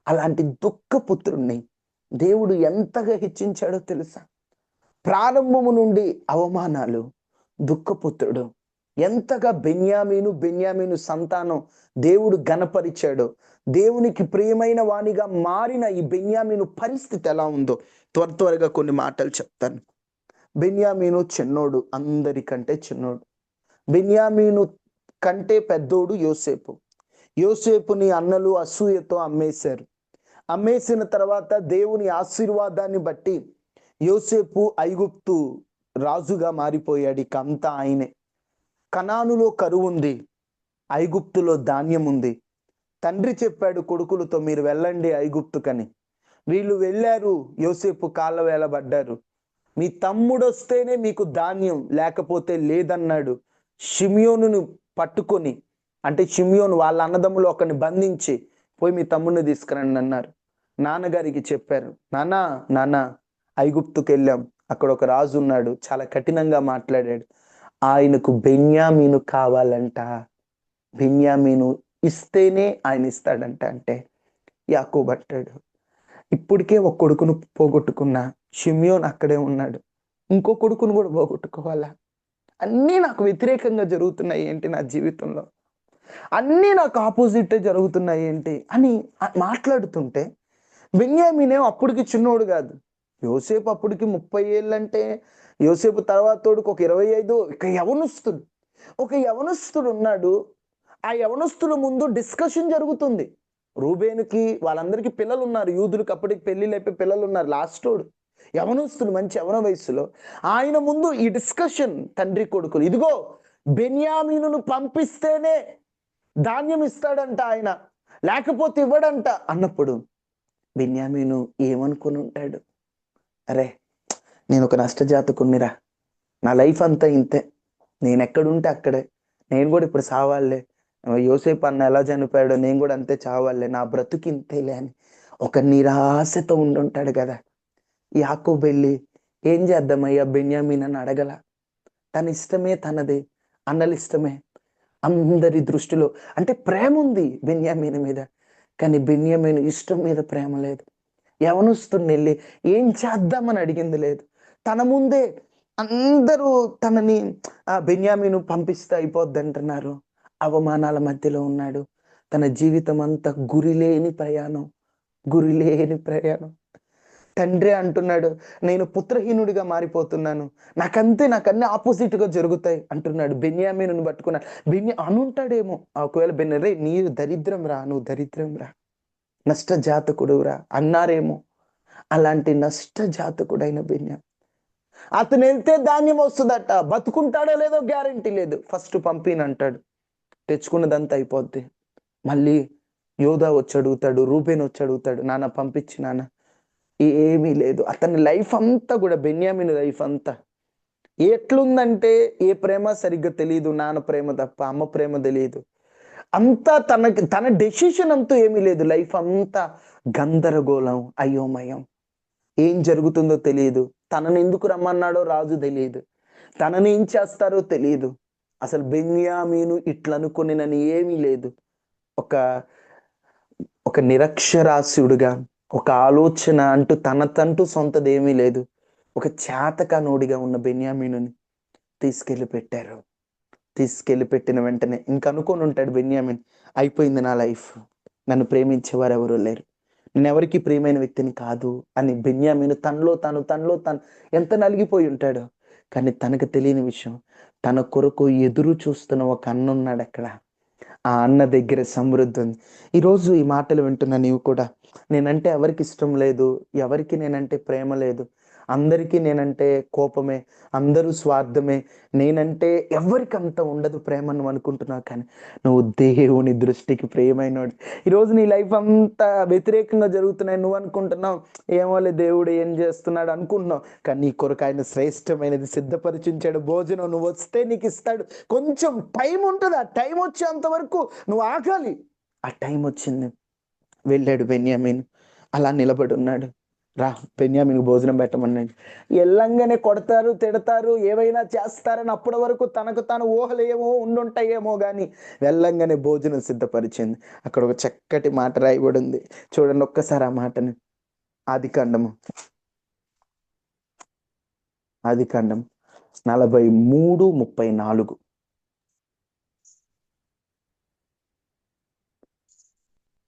అలాంటి దుఃఖపుత్రుణ్ణి దేవుడు ఎంతగా హెచ్చించాడో తెలుసా? ప్రారంభము నుండి అవమానాలు, దుఃఖపుత్రుడు ఎంతగా బెన్యామీను సంతానం దేవుడు గణపరిచాడో, దేవునికి ప్రియమైన వానిగా మారిన ఈ బెన్యామీను పరిస్థితి ఎలా ఉందో త్వరగా కొన్ని మాటలు చెప్తాను. బెన్యామీను చిన్నోడు, అందరికంటే చిన్నోడు. బెన్యామీను కంటే పెద్దోడు యోసేపుని అన్నలు అసూయతో అమ్మేశారు. అమ్మేసిన తర్వాత దేవుని ఆశీర్వాదాన్ని బట్టి యోసేపు ఐగుప్తు రాజుగా మారిపోయాడు. ఇక అంతా ఆయనే. కనానులో కరువు ఉంది, ఐగుప్తులో ధాన్యం ఉంది. తండ్రి చెప్పాడు కొడుకులతో, మీరు వెళ్ళండి ఐగుప్తుకని. వీళ్ళు వెళ్ళారు, యోసేపు కాళ్ళ వేలబడ్డారు. మీ తమ్ముడు వస్తేనే మీకు ధాన్యం, లేకపోతే లేదన్నాడు. షిమ్యోనును పట్టుకొని, అంటే షిమ్యోను వాళ్ళ అన్నదమ్ములు ఒకరిని బంధించి పోయి మీ తమ్ముడిని తీసుకురండి అన్నారు. నాన్నగారికి చెప్పారు, నాన్న ఐగుప్తుకి వెళ్ళాం, అక్కడ ఒక రాజు ఉన్నాడు, చాలా కఠినంగా మాట్లాడాడు, ఆయనకు బెన్యామీను కావాలంట, బెన్యామీను ఇస్తేనే ఆయన ఇస్తాడంట. అంటే యాకోబు అంటాడు, ఇప్పటికే ఒక కొడుకును పోగొట్టుకున్నా, షిమ్యోన్ అక్కడే ఉన్నాడు, ఇంకో కొడుకును కూడా పోగొట్టుకోవాలా? అన్నీ నాకు వ్యతిరేకంగా జరుగుతున్నాయి ఏంటి నా జీవితంలో, అన్నీ నాకు ఆపోజిటే జరుగుతున్నాయి ఏంటి అని మాట్లాడుతుంటే, బెన్యామీనేమో అప్పటికి చిన్నోడు కాదు, యోసేపు అప్పటికి 30 ఏళ్ళంటే, యోసేపు తర్వాత తోడుకు ఒక 25, ఒక యవనస్తుడు ఉన్నాడు. ఆ యవనస్తుల ముందు డిస్కషన్ జరుగుతుంది. రూబేనుకి వాళ్ళందరికీ పిల్లలు ఉన్నారు, యూదులకు అప్పటికి పెళ్లి లేపే పిల్లలు ఉన్నారు. లాస్టోడు యవనస్తుడు, మంచి యవన వయసులో, ఆయన ముందు ఈ డిస్కషన్, తండ్రి కొడుకులు, ఇదిగో బెన్యామీనును పంపిస్తేనే ధాన్యం ఇస్తాడంట ఆయన, లేకపోతే ఇవ్వడంట అన్నప్పుడు బెన్యామీను ఏమనుకుని ఉంటాడు, అరే నేను ఒక నష్టజాతకునిరా, నా లైఫ్ అంతా ఇంతే, నేను ఎక్కడుంటే అక్కడే, నేను కూడా ఇప్పుడు సావాలే, యోసేపు అన్న ఎలా చనిపోయాడో నేను కూడా అంతే చావాలే, నా బ్రతుకు ఇంతేలే అని ఒక నిరాశతో ఉండుంటాడు కదా. యాకోబు వెళ్ళి ఏం చేద్దామయ్యా బెన్యామీన్ అని అడగల, తన ఇష్టమే తనది, అన్నల ఇష్టమే. అందరి దృష్టిలో అంటే ప్రేమ ఉంది బెన్యామీన్ మీద, కానీ బెన్యామీన్ ఇష్టం మీద ప్రేమ లేదు. యవనస్తుని వెళ్ళి ఏం చేద్దామని అడిగింది లేదు. తన ముందే అందరూ తనని బెన్యామీను పంపిస్తే అయిపోద్ది అంటున్నారు. అవమానాల మధ్యలో ఉన్నాడు. తన జీవితం అంతా గురిలేని ప్రయాణం. తండ్రి అంటున్నాడు, నేను పుత్రహీనుడిగా మారిపోతున్నాను, నాకన్నీ ఆపోజిట్గా జరుగుతాయి అంటున్నాడు. బెన్యామీనుని పట్టుకున్నాడు. అనుంటాడేమో ఒకవేళ రే నీరు దరిద్రం రా, నువ్వు దరిద్రం రా, నష్టజాతకుడు రా అన్నారేమో. అలాంటి నష్టజాతకుడైన బెన్యామీను, అతను వెళ్తే ధాన్యం వస్తుందట, బతుకుంటాడో లేదో గ్యారంటీ లేదు. ఫస్ట్ పంపినంటాడు, తెచ్చుకున్నదంతా అయిపోద్ది. మళ్ళీ యోధా వచ్చి అడుగుతాడు, రూబేన్ వచ్చి అడుగుతాడు, నాన్న పంపించి నాన్న, ఏమీ లేదు. అతని లైఫ్ అంతా కూడా, బెన్యామీను లైఫ్ అంతా ఎట్లుందంటే, ఏ ప్రేమ సరిగ్గా తెలియదు, నాన్న ప్రేమ తప్ప అమ్మ ప్రేమ తెలియదు, అంతా తన డెసిషన్ అంటూ ఏమీ లేదు. లైఫ్ అంతా గందరగోళం, అయోమయం, ఏం జరుగుతుందో తెలియదు. తనని ఎందుకు రమ్మన్నాడో రాజు తెలియదు, తనని ఏం చేస్తారో తెలియదు. అసలు బెన్యామీను ఇట్లనుకునేనని ఏమీ లేదు. ఒక నిరక్షరాస్యుడుగా, ఒక ఆలోచన అంటూ తనతంటూ సొంతది ఏమీ లేదు, ఒక చేతకానోడిగా ఉన్న బెన్యామీనుని తీసుకెళ్ళి పెట్టిన వెంటనే ఇంక అనుకొని ఉంటాడు బెన్యామీన్, అయిపోయింది నా లైఫ్, నన్ను ప్రేమించేవారు ఎవరూ లేరు, నేను ఎవరికి ప్రియమైన వ్యక్తిని కాదు అని బెన్యామీను తనలో తను ఎంత నలిగిపోయి ఉంటాడో. కానీ తనకు తెలియని విషయం, తన కొరకు ఎదురు చూస్తున్న ఒక అన్న ఉన్నాడు అక్కడ. ఆ అన్న దగ్గర సమృద్ధి ఉంది. ఈరోజు ఈ మాటలు వింటున్న నీవు కూడా, నేనంటే ఎవరికి ఇష్టం లేదు, ఎవరికి నేనంటే ప్రేమ లేదు, అందరికీ నేనంటే కోపమే, అందరూ స్వార్థమే, నేనంటే ఎవరికి అంత ఉండదు ప్రేమ నువ్వు అనుకుంటున్నావు. కానీ నువ్వు దేవుని దృష్టికి ప్రియమైనవాడు. ఈరోజు నీ లైఫ్ అంతా వ్యతిరేకంగా జరుగుతున్నాయి, నువ్వు అనుకుంటున్నావు ఏమోలే దేవుడు ఏం చేస్తున్నాడు అనుకుంటున్నావు. కానీ నీ కొరకు ఆయన శ్రేష్టమైనది సిద్ధపరిచించాడు, భోజనం నువ్వు వస్తే నీకు ఇస్తాడు. కొంచెం టైం ఉంటుంది, ఆ టైం వచ్చేంత వరకు నువ్వు ఆగాలి. ఆ టైం వచ్చింది, వెళ్ళాడు బెన్యామీను, అలా నిలబడి ఉన్నాడు. రా బెన్యామీను భోజనం పెట్టమన్నాడు. ఎల్లంగానే కొడతారు, తిడతారు, ఏవైనా చేస్తారని అప్పటి వరకు తనకు తాను ఊహలు ఏమో ఉండుంటాయేమో కానీ వెళ్ళంగానే భోజనం సిద్ధపరిచింది. అక్కడ ఒక చక్కటి మాట రాయబడి ఉంది, చూడండి ఒక్కసారి ఆ మాటని. ఆదికాండం 43:34.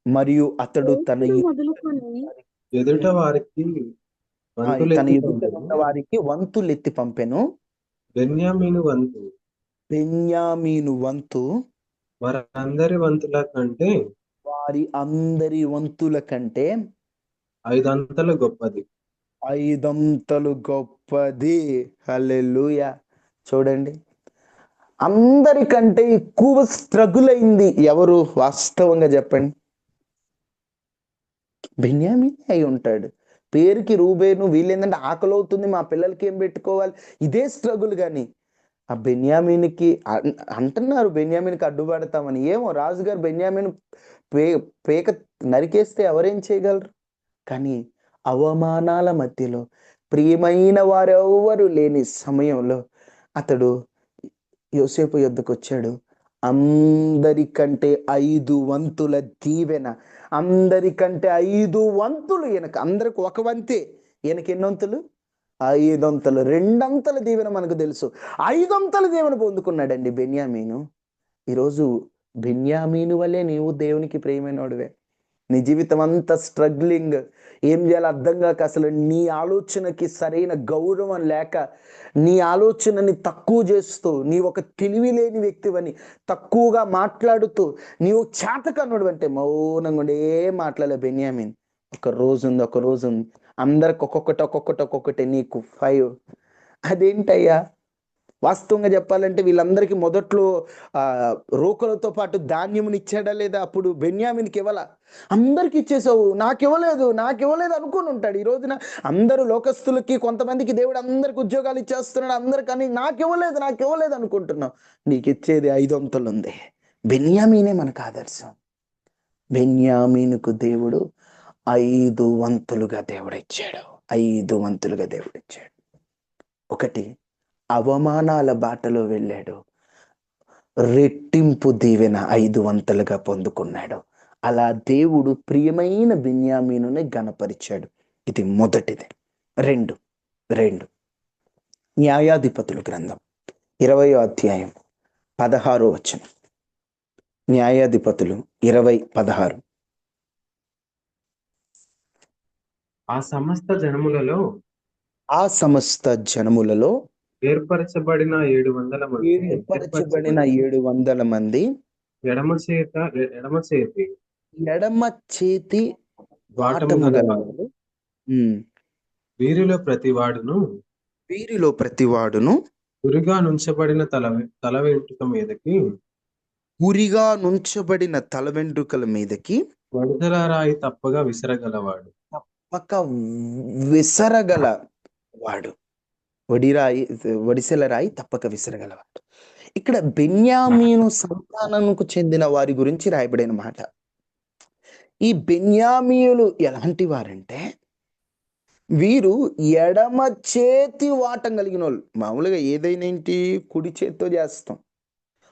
మరియు అతడు తన మొదలుకొని ఎదుట వారికి తన ఎదుట ఉన్న వారికి వంతులెత్తి పంపెను. బెన్యామీను వంతు వారి అందరి వంతుల కంటే 5 అంతలు గొప్పది. హల్లెలూయా. చూడండి, అందరికంటే ఎక్కువ స్ట్రగుల్ అయింది ఎవరు వాస్తవంగా చెప్పండి? బెన్యామీనే అయి ఉంటాడు. పేరుకి రూబేను, వీళ్ళేంటంటే ఆకలి అవుతుంది, మా పిల్లలకి ఏం పెట్టుకోవాలి, ఇదే స్ట్రగుల్. కానీ ఆ బెన్యామీనికి అంటున్నారు బెన్యామీన్కి అడ్డుపడతామని. ఏమో రాజుగారు బెన్యామీన్ పేక నరికేస్తే ఎవరేం చేయగలరు? కానీ అవమానాల మధ్యలో ప్రియమైన వారెవ్వరు లేని సమయంలో అతడు యోసేపు యొద్దకు వచ్చాడు. అందరికంటే 5 వంతుల దీవెన, అందరికంటే 5 వంతులు ఈయనకు. అందరికి ఒక వంతే, ఈయనకి ఎన్ని వంతులు? 5 వంతులు. 2 అంతల దీవెన మనకు తెలుసు, 5 అంతల దీవెన పొందుకున్నాడండి బెన్యామీను. ఈరోజు బెన్యామీను వల్లే నీవు దేవునికి ప్రియమైనవాడివే. నీ జీవితం అంతా స్ట్రగ్లింగ్, ఏం చేయాలో అర్థం కాక, అసలు నీ ఆలోచనకి సరైన గౌరవం లేక, నీ ఆలోచనని తక్కువ చేస్తూ, నీ ఒక తెలివి లేని వ్యక్తివని తక్కువగా మాట్లాడుతూ, నీవు చేతకన్నుడు అంటే మౌనంగా ఉండే మాట్లాడలే బెన్యామీన్. ఒక రోజు అందరికి ఒక్కొక్కటి, నీకు 5. అదేంటయ్యా? వాస్తవంగా చెప్పాలంటే వీళ్ళందరికీ మొదట్లో రోకలతో పాటు ధాన్యముని ఇచ్చాడా లేదా? అప్పుడు బెన్యామీన్కి ఇవ్వాల, అందరికి ఇచ్చేసావు, నాకు ఇవ్వలేదు అనుకుని ఉంటాడు. ఈ రోజున అందరూ లోకస్తులకి, కొంతమందికి దేవుడు అందరికి ఉద్యోగాలు ఇచ్చేస్తున్నాడు, అందరికని నాకు ఇవ్వలేదు అనుకుంటున్నావు. నీకు ఇచ్చేది 5 వంతులు ఉంది. బెన్యామీనే మనకు ఆదర్శం. బెన్యామీనుకు దేవుడు 5 వంతులుగా దేవుడు ఇచ్చాడు. 5 వంతులుగా దేవుడు ఇచ్చాడు. ఒకటి, అవమానాల బాటలో వెళ్ళాడు, రెట్టింపు దీవెన 5 వంతులుగా పొందుకున్నాడు. అలా దేవుడు ప్రియమైన బెన్యామీనుని ఘనపరిచాడు. ఇది మొదటిది. 2 న్యాయాధిపతుల గ్రంథం 20వ అధ్యాయం 16వ వచనం. న్యాయాధిపతులు 20:16. ఆ సమస్త జనములలో ఏర్పరచబడిన 700 మంది ఎడమ చేతి వాటము గలవారు. వీరిలో ప్రతివాడును ఉరిగా నుంచబడిన తల వెంట్రుకల మీదకి వడిసెల రాయి తప్పక విసరగలవాడు. వడిసెల రాయి తప్పక విసరగలవాడు. ఇక్కడ బెన్యామీను సంతానముకు చెందిన వారి గురించి రాయబడిన మాట. ఈ బెన్యామీయులు ఎలాంటి వారంటే, వీరు ఎడమ చేతి వాటం కలిగిన వాళ్ళు. మామూలుగా ఏదైనా ఏంటి, కుడి చేతితో చేస్తాం.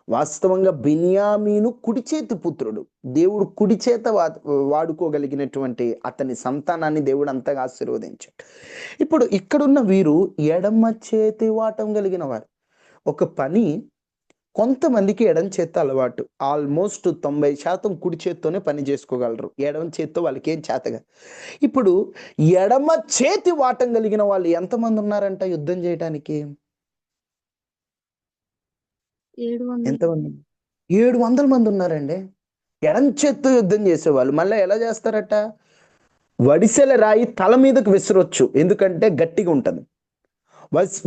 వాస్తవంగా బెన్యామీను కుడి చేతి పుత్రుడు. దేవుడు కుడి చేత వాడుకోగలిగినటువంటి అతని సంతానాన్ని దేవుడు అంతగా ఆశీర్వదించాడు. ఇప్పుడు ఇక్కడున్న వీరు ఎడమ చేతి వాటం కలిగిన వారు. ఒక పని కొంతమందికి ఎడమ చేత్తో అలవాటు, ఆల్మోస్ట్ 90% కుడి చేత్తోనే పని చేసుకోగలరు. ఎడమ చేత్తో వాళ్ళకి ఏం చేతగా. ఇప్పుడు ఎడమ చేతి వాటం కలిగిన వాళ్ళు ఎంతమంది ఉన్నారంట యుద్ధం చేయడానికి? 700 మంది ఉన్నారండి. ఎడం చేత్తో యుద్ధం చేసేవాళ్ళు. మళ్ళీ ఎలా చేస్తారట? వడిసెల రాయి తల మీదకు విసరొచ్చు, ఎందుకంటే గట్టిగా ఉంటుంది.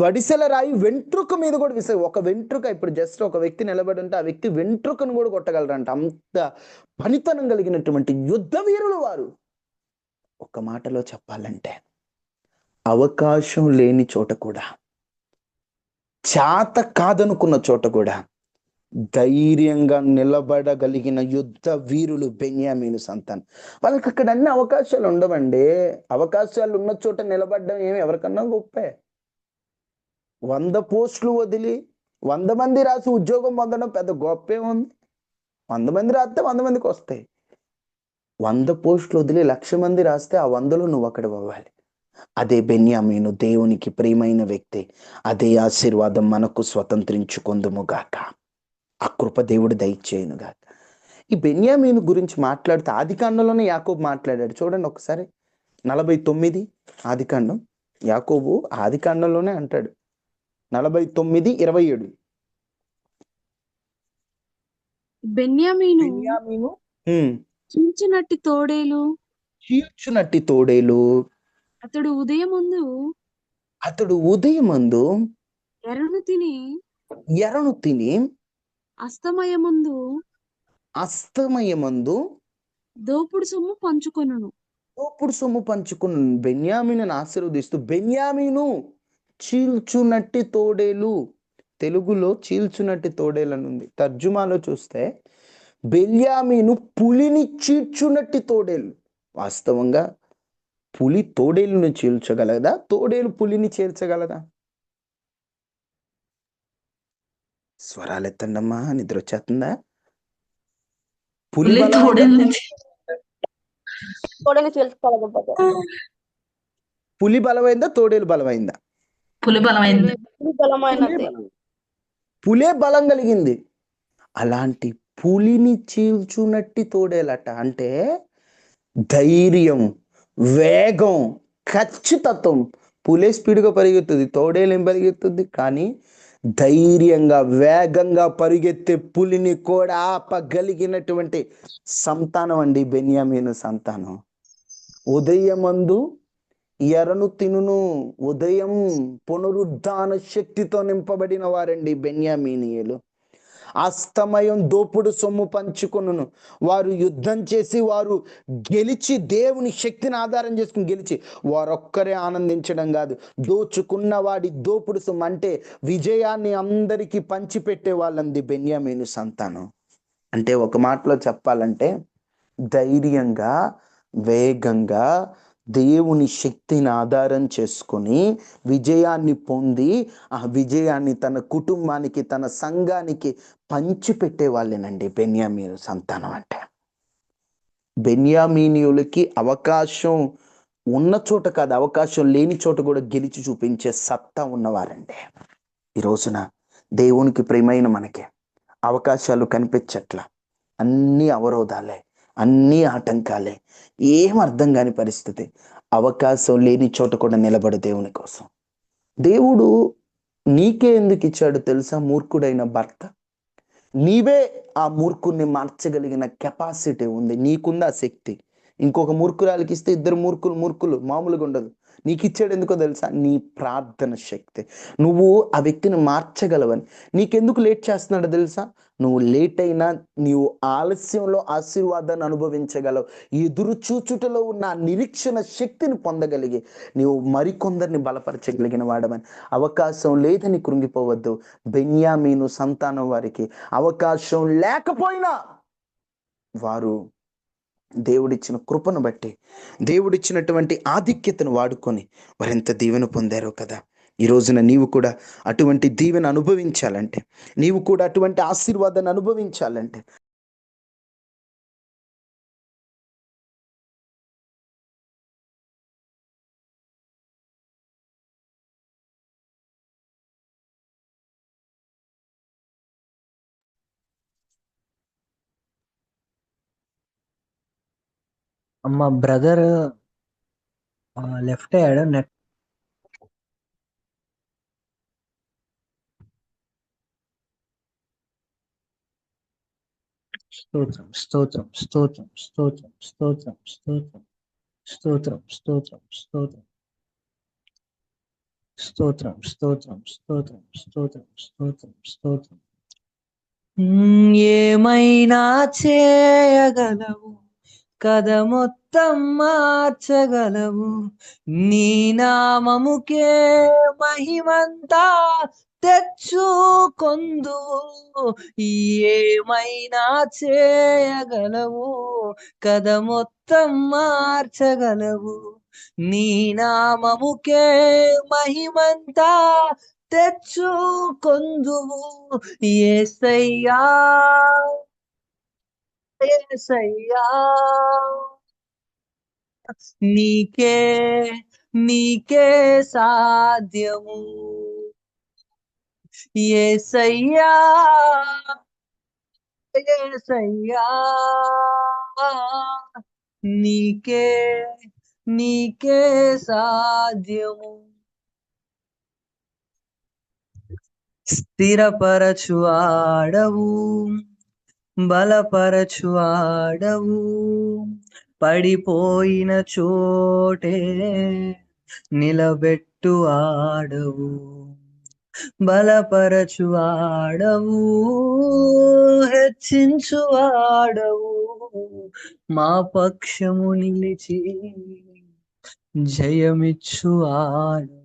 వడిసెల రాయి వెంట్రుక మీద కూడా ఒక వెంట్రుక, ఇప్పుడు జస్ట్ ఒక వ్యక్తి నిలబడి ఉంటే ఆ వ్యక్తి వెంట్రుకను కూడా కొట్టగలరంట. అంత పనితనం కలిగినటువంటి యుద్ధ వీరులు వారు. ఒక మాటలో చెప్పాలంటే, అవకాశం లేని చోట కూడా, చేత కాదనుకున్న చోట కూడా ధైర్యంగా నిలబడగలిగిన యుద్ధ వీరులు బెన్యామీను సంతానం. వాళ్ళకి అక్కడ అన్ని అవకాశాలు ఉండవండి. అవకాశాలు ఉన్న చోట నిలబడడం ఏమి ఎవరికన్నా గొప్పే. 100 పోస్టులు వదిలి 100 మంది రాసి ఉద్యోగం పొందడం పెద్ద గొప్పే ఉంది. 100 మంది రాస్తే 100 మందికి వస్తాయి. 100 పోస్టులు వదిలి 1,00,000 మంది రాస్తే ఆ 100లో నువ్వు అక్కడ అవ్వాలి. అదే బెన్యామీను దేవునికి ప్రియమైన వ్యక్తి. అదే ఆశీర్వాదం మనకు స్వతంత్రించుకొందుముగాక. ఆ కృప దేవుడు దయచేయునుగాక. ఈ బెన్యామీను గురించి మాట్లాడితే ఆదికాండంలోనే యాకోబు మాట్లాడాడు. చూడండి ఒకసారి 49 ఆదికాండం. యాకోబు ఆదికాండంలోనే అంటాడు. 49:27. బెన్యామీను చీల్చునట్టి తోడేలు అతడు ఉదయమందు ఎరను తిని అస్తమయమందు దోపుడు సొమ్ము పంచుకొను. బెన్యామీనును ఆశీర్వదిస్తూ, బెన్యామీను చీల్చునట్టి తోడేలు, తెలుగులో చీల్చునట్టి తోడేలు అని ఉంది. తర్జుమాలో చూస్తే బెన్యామీను పులిని చీల్చునట్టి తోడేలు. వాస్తవంగా పులి తోడేలును చీల్చగలదా? తోడేలు పులిని చీల్చగలదా? స్వరాలెత్తండమ్మా, నిద్ర వచ్చేస్తుందా? పులి పులి బలమైందా? తోడేలు పులి బలమైందా? తోడేలు బలమైందా? పులి బలమైంది. పులే బలం కలిగింది. అలాంటి పులిని చీల్చునట్టి తోడేలట. అంటే ధైర్యం, వేగం, ఖచ్చితత్వం. పులే స్పీడ్గా పరిగెత్తుంది, తోడేలు ఏం పరిగెత్తుంది? కానీ ధైర్యంగా వేగంగా పరిగెత్తే పులిని కూడా ఆపగలిగినటువంటి సంతానం అండి బెన్యామీను సంతానం. ఉదయమందు ఎరను తినును, ఉదయం పునరుద్ధాన శక్తితో నింపబడిన వారండి బెన్యామీనీయులు. అస్తమయం దోపుడు సొమ్ము పంచుకొనును. వారు యుద్ధం చేసి వారు గెలిచి దేవుని శక్తిని ఆధారం చేసుకుని గెలిచి వారొక్కరే ఆనందించడం కాదు, దోచుకున్న వాడి దోపుడు సొమ్ము అంటే విజయాన్ని అందరికీ పంచిపెట్టే వాళ్ళంది బెన్యామీను సంతానం. అంటే ఒక మాటలో చెప్పాలంటే ధైర్యంగా, వేగంగా దేవుని శక్తిని ఆధారం చేసుకొని విజయాన్ని పొంది ఆ విజయాన్ని తన కుటుంబానికి, తన సంఘానికి పంచిపెట్టే వాళ్ళేనండి బెన్యామీను సంతానం అంటే. బెన్యామీనీయులకి అవకాశం ఉన్న చోట కాదు, అవకాశం లేని చోట కూడా గెలిచి చూపించే సత్తా ఉన్నవారండి. ఈ రోజున దేవునికి ప్రియమైన మనకి అవకాశాలు కనిపించట్ల, అన్నీ అవరోధాలే, అన్నీ ఆటంకాలే, ఏం అర్థం కాని పరిస్థితి. అవకాశం లేని చోట కూడా నిలబడు దేవుని కోసం. దేవుడు నీకే ఎందుకు ఇచ్చాడు తెలుసా? మూర్ఖుడైన భర్త. నీవే ఆ మూర్ఖుడిని మార్చగలిగిన కెపాసిటీ ఉంది, నీకుంది ఆ శక్తి. ఇంకొక మూర్ఖురాలకి ఇస్తే ఇద్దరు మూర్ఖులు మామూలుగా ఉండదు. నీకు ఇచ్చాడు ఎందుకో తెలుసా? నీ ప్రార్థన శక్తి. నువ్వు ఆ వ్యక్తిని మార్చగలవని. నీకెందుకు లేట్ చేస్తున్నాడో తెలుసా? నువ్వు లేట్ అయినా నీవు ఆలస్యంలో ఆశీర్వాదాన్ని అనుభవించగలవు. ఎదురు చూచుటలో ఉన్న నిరీక్షణ శక్తిని పొందగలిగి నీవు మరికొందరిని బలపరచగలిగిన వాడమని. అవకాశం లేదని కృంగిపోవద్దు. బెన్యామీను సంతానం వారికి అవకాశం లేకపోయినా వారు దేవుడిచ్చిన కృపను బట్టి, దేవుడిచ్చినటువంటి ఆధిక్యతను వాడుకొని వారెంత దీవెన పొందారో కదా. ఈ రోజున నీవు కూడా అటువంటి దీవెన అనుభవించాలంటే, నీవు కూడా అటువంటి ఆశీర్వాదాన్ని అనుభవించాలంటే అమ్మ బ్రదర్ లెఫ్ట్ అయ్యాడు. నెట్ స్తోత్రం స్తోత్రం స్తోత్రం స్తోత్రం స్తోత్రం స్తోత్రం స్తోత్రం స్తోత్రం స్తోత్రం స్తోత్రం స్తోత్రం స్తోత్రం స్తోత్రం స్తోత్రం స్తోత్రం. ఏమైనా చేయగలవు, కథ మొత్తం మార్చగలవు, నీ నామముకే మహిమంతా తెచ్చుకొందువు. ఏమైనా చేయగలవు, కథ మొత్తం మార్చగలవు, నీ నామముకే మహిమంతా తెచ్చుకొందువు. యేసయ్యా యేసయ్యా, నీకే నీకే సాధ్యము. యేసయ్యా యేసయ్యా, నీకే నీకే సాధ్యము. స్థిరపరచువాడవు, బలపరచువాడవు, పడిపోయిన చోటే నిలబెట్టు ఆడవు. బలపరచువాడవు, హెచ్చించువాడవు, మా పక్షము నిలిచి జయమిచ్చువాడు.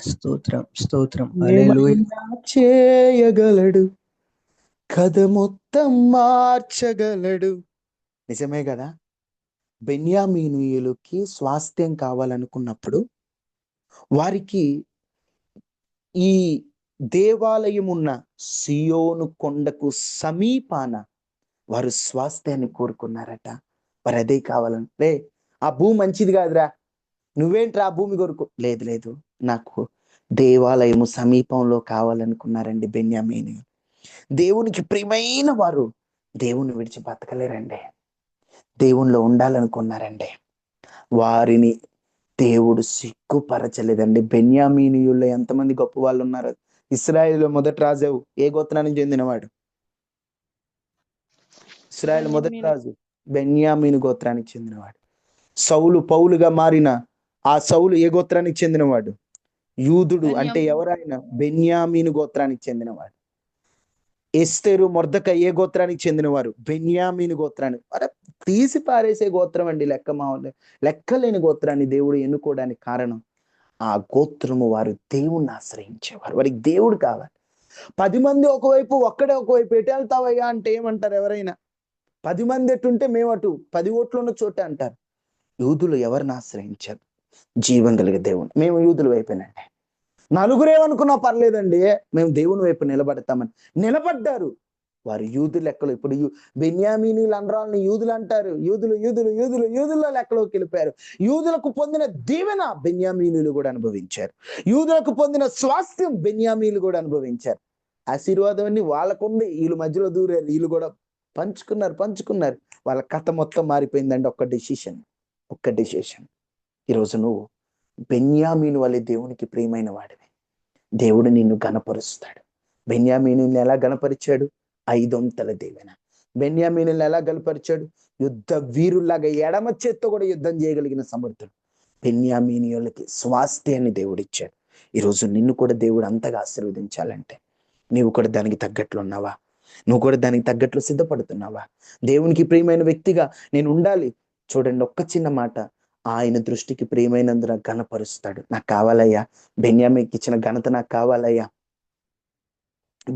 స్తోత్రం స్తోత్రం. హల్లెలూయా. చేయగలడు, కథ మొత్తం మార్చగలడు. నిజమే కదా. బెన్యామీనీయులకి స్వాస్థ్యం కావాలనుకున్నప్పుడు వారికి ఈ దేవాలయం ఉన్న సియోను కొండకు సమీపాన వారు స్వాస్థ్యాన్ని కోరుకున్నారట. వారు అదే కావాలంటే, ఆ భూమి మంచిది కాదురా, నువ్వేంట్రా ఆ భూమి కొరకు, లేదు లేదు, నాకు దేవాలయము సమీపంలో కావాలనుకున్నారండి బెన్యామీని. దేవునికి ప్రియమైన వారు దేవుని విడిచి బతకలేరండి, దేవునిలో ఉండాలనుకున్నారండి. వారిని దేవుడు సిగ్గుపరచలేదండి. బెన్యామీనీయుల్లో ఎంతమంది గొప్ప వాళ్ళు ఉన్నారు. ఇశ్రాయేలు మొదటి రాజు ఏ గోత్రానికి చెందినవాడు? ఇశ్రాయేలు మొదటి రాజు బెన్యామీను గోత్రానికి చెందినవాడు. సౌలు పౌలుగా మారిన ఆ సౌలు ఏ గోత్రానికి చెందినవాడు? యూదుడు. అంటే ఎవరైనా బెన్యామీను గోత్రానికి చెందినవాడు. ఎస్తేరు మొర్దెకై ఏ గోత్రానికి చెందినవారు? బెన్యామీను గోత్రానికి. అరే తీసి పారేసే గోత్రం అండి, లెక్కలేని గోత్రాన్ని దేవుడు ఎన్నుకోవడానికి కారణం ఆ గోత్రము వారు దేవుణ్ణి ఆశ్రయించేవారు. వారికి దేవుడు కావాలి. 10 మంది ఒకవైపు, ఒక్కడే ఒకవైపు, ఎటు వెళ్తావయ్యా అంటే ఏమంటారు ఎవరైనా? 10 మంది ఎటుంటే మేము అటు, 10 ఓట్లు ఉన్న చోటే అంటారు. యూదులు ఎవరిని ఆశ్రయించారు? జీవం కలిగే దేవుడు. మేము యూదుల వైపేనండి, నలుగురేమనుకున్నా పర్లేదండి, మేము దేవుని వైపు నిలబడతామని నిలబడ్డారు. వారు యూదు లెక్కలు. ఇప్పుడు బెన్యామీనీల అనరాలని యూదులు అంటారు. యూదుల లెక్కలోకి వెళ్ళిపోయారు. యూదులకు పొందిన దీవెన బెన్యామీనీలు కూడా అనుభవించారు. యూదులకు పొందిన స్వాస్థ్యం బెన్యామీలు కూడా అనుభవించారు. ఆశీర్వాదం అన్ని వాళ్ళకుంది, వీళ్ళు మధ్యలో దూరారు, వీళ్ళు కూడా పంచుకున్నారు. వాళ్ళ కథ మొత్తం మారిపోయిందండి. ఒక్క డెసిషన్. ఈరోజు నువ్వు బెన్యామీను వలె దేవునికి ప్రియమైన వాడివి. దేవుడు నిన్ను గణపరుస్తాడు. బెన్యామీనుని ఎలా గణపరిచాడు? 5 దీవెన. బెన్యామీనుని ఎలా గణపరిచాడు? యుద్ధ వీరుల్లాగా ఎడమ చేత్తో కూడా యుద్ధం చేయగలిగిన సమర్థుడు. బెన్యామీనీయులకి స్వాస్థ్యాన్ని దేవుడిచ్చాడు. ఈరోజు నిన్ను కూడా దేవుడు అంతగా ఆశీర్వదించాలంటే నీవు కూడా దానికి తగ్గట్లు ఉన్నావా? నువ్వు కూడా దానికి తగ్గట్లు సిద్ధపడుతున్నావా? దేవునికి ప్రియమైన వ్యక్తిగా నేను ఉండాలి. చూడండి, ఒక్క చిన్న మాట, ఆయన దృష్టికి ప్రియమైనందున ఘనపరుస్తాడు. నాకు కావాలయ్యా, బెన్యామీన్కి ఇచ్చిన ఘనత నాకు కావాలయ్యా,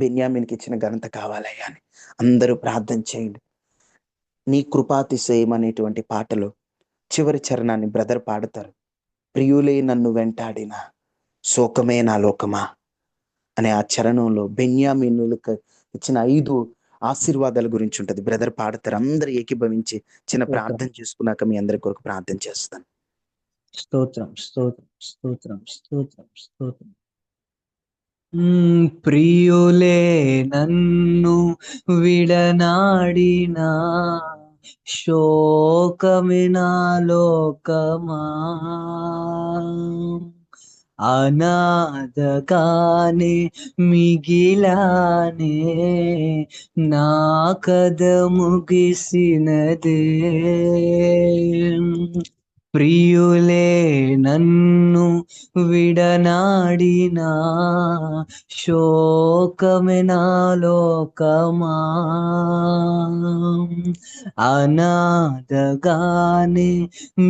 బెన్యామీన్కి ఇచ్చిన ఘనత కావాలయ్యా అని అందరూ ప్రార్థన చేయండి. నీ కృపాతిశయం అనేటువంటి పాటలో చివరి చరణాన్ని బ్రదర్ పాడతారు. ప్రియులే నన్ను వెంటాడిన శోకమే నా లోకమా అనే ఆ చరణంలో బెన్యామీనులకు ఇచ్చిన 5 ఆశీర్వాదాల గురించి ఉంటది. బ్రదర్ పాడతారు. అందరు ఏకీభవించి చిన్న ప్రార్థన చేసుకున్నాక మీ అందరి కొరకు ప్రార్థన చేస్తాను. స్తోత్రం స్తోత్రం స్తోత్రం స్తోత్రం స్తోత్రం. ప్రియులే నన్ను విడనాడిన శోకమే నా లోకమా, అనాథగానే మిగిలానే నా కథ ముగిసినదే. ప్రియులే నన్ను విడనాడిన శోకమే నా లోకమా, అనాథగానే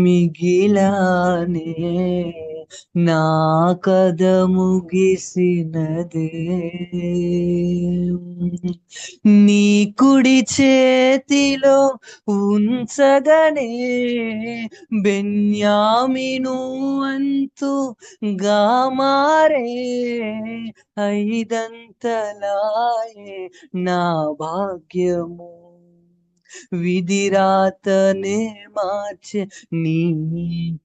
మిగిలానే నా కథ ముగిసినదే. నీ కుడి చేతిలో ఉంచగనే బెన్యామీను అంతుగా మారే, 5 నా భాగ్యము, విధిరాతనే మార్చే నీ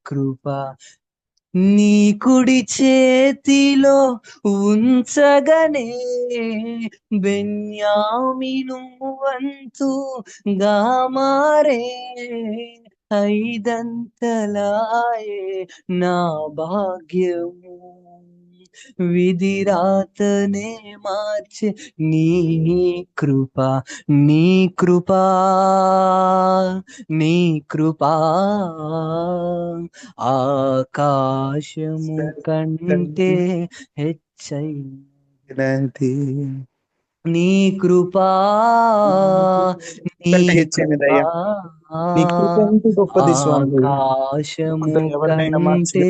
కృప. నీ కుడి చేతిలో ఉంచగనే బెన్యామీను అంతుగా మారే, 5 నా భాగ్యము, విధిరాతనే మార్చే నీ కృపా. నీ కృపా నీ కృపా ఆకాశము కంటే హెచ్చైనది. నీ కృపా ఆకాశము కంటే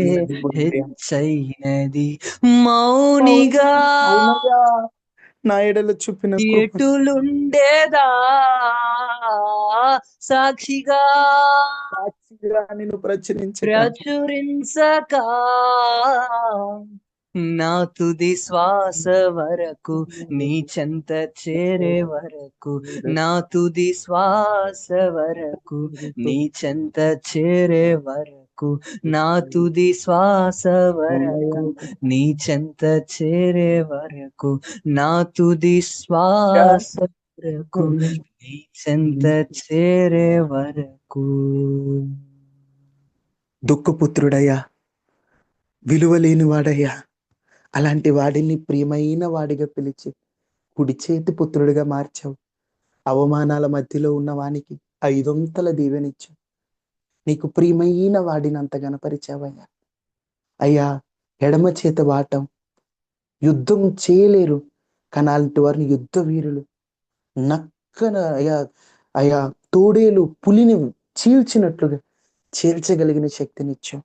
హెచ్చైనది. మౌనిగా నా ఎడల చూపిన కృప ఎటులుండేదా సాక్షిగా సాక్షిగా నిన్ను ప్రచురించగా ప్రచురించక నా తుది శ్వాస వరకు నీ చెంత చేరే వరకు, నా తుది శ్వాస వరకు నీ చెంత చేరే వరకు, నా తుది శ్వాస వరకు నీ చెంత చేరే వరకు, నా తుది శ్వాస వరకు నీ చెంత చేరే వరకు. దుఃఖపుత్రుడయ్యా, విలువలేని వాడయ్యా, అలాంటి వాడిని ప్రియమైన వాడిగా పిలిచి కుడి చేతి పుత్రుడిగా మార్చావు. అవమానాల మధ్యలో ఉన్న వానికి 5 దీవెనిచ్చావు. నీకు ప్రియమైన వాడిని అంత గణపరిచావయ్యా. అయ్యా, ఎడమ చేత వాటం యుద్ధం చేయలేరు, కానీ అలాంటి వారిని యుద్ధ వీరులు నక్కన అయ్యా తోడేలు పులిని చీల్చినట్లుగా చీల్చగలిగిన శక్తినిచ్చావు.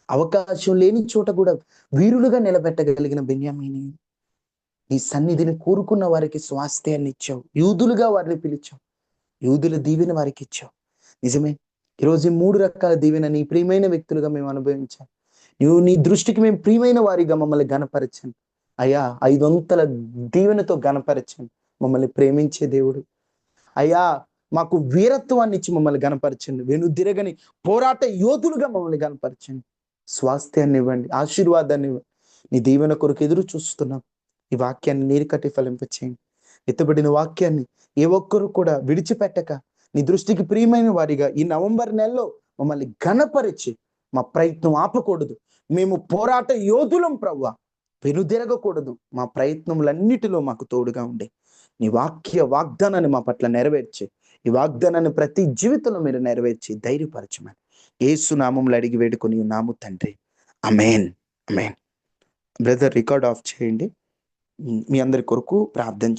అవకాశం లేని చోట కూడా వీరులుగా నిలబెట్టగలిగిన బెన్యామీని నీ సన్నిధిని కోరుకున్న వారికి స్వాస్థ్యాన్ని ఇచ్చావు. యూదులుగా వారిని పిలిచావు, యూదుల దీవెన వారికి ఇచ్చావు. నిజమే, ఈరోజు 3 రకాల దీవెన నీ ప్రియమైన వ్యక్తులుగా మేము అనుభవించాం. నీ దృష్టికి మేము ప్రియమైన వారిగా మమ్మల్ని గణపరచండి అయ్యా. 5 దీవెనతో గణపరచండి. మమ్మల్ని ప్రేమించే దేవుడు అయ్యా, మాకు వీరత్వాన్ని ఇచ్చి మమ్మల్ని గణపరచండి. వెనుదిరగని పోరాట యోధులుగా మమ్మల్ని గణపరచండి. స్వాస్థ్యాన్ని ఇవ్వండి, ఆశీర్వాదాన్ని ఇవ్వండి. నీ దీవెన కొరకు ఎదురు చూస్తున్నాం. ఈ వాక్యాన్ని నీరు కట్టి ఫలింపచేయండి. ఎత్తబడిన వాక్యాన్ని ఏ ఒక్కరు కూడా విడిచిపెట్టక నీ దృష్టికి ప్రియమైన వారిగా ఈ నవంబర్ నెలలో మమ్మల్ని ఘనపరిచి మా ప్రయత్నం ఆపకూడదు. మేము పోరాట యోధులం ప్రభువా, వెనుదిరగకూడదు. మా ప్రయత్నములన్నిటిలో మాకు తోడుగా ఉండే నీ వాగ్దానాన్ని మా పట్ల నెరవేర్చి, ఈ వాగ్దానాన్ని ప్రతి జీవితంలో మీరు నెరవేర్చి ధైర్యపరచమని యేసు నామములో అడిగి వేడుకొని ఉన్నాము తండ్రి. ఆమేన్, ఆమేన్. బ్రదర్ రికార్డ్ ఆఫ్ చేయండి. మీ అందరి కొరకు ప్రార్థన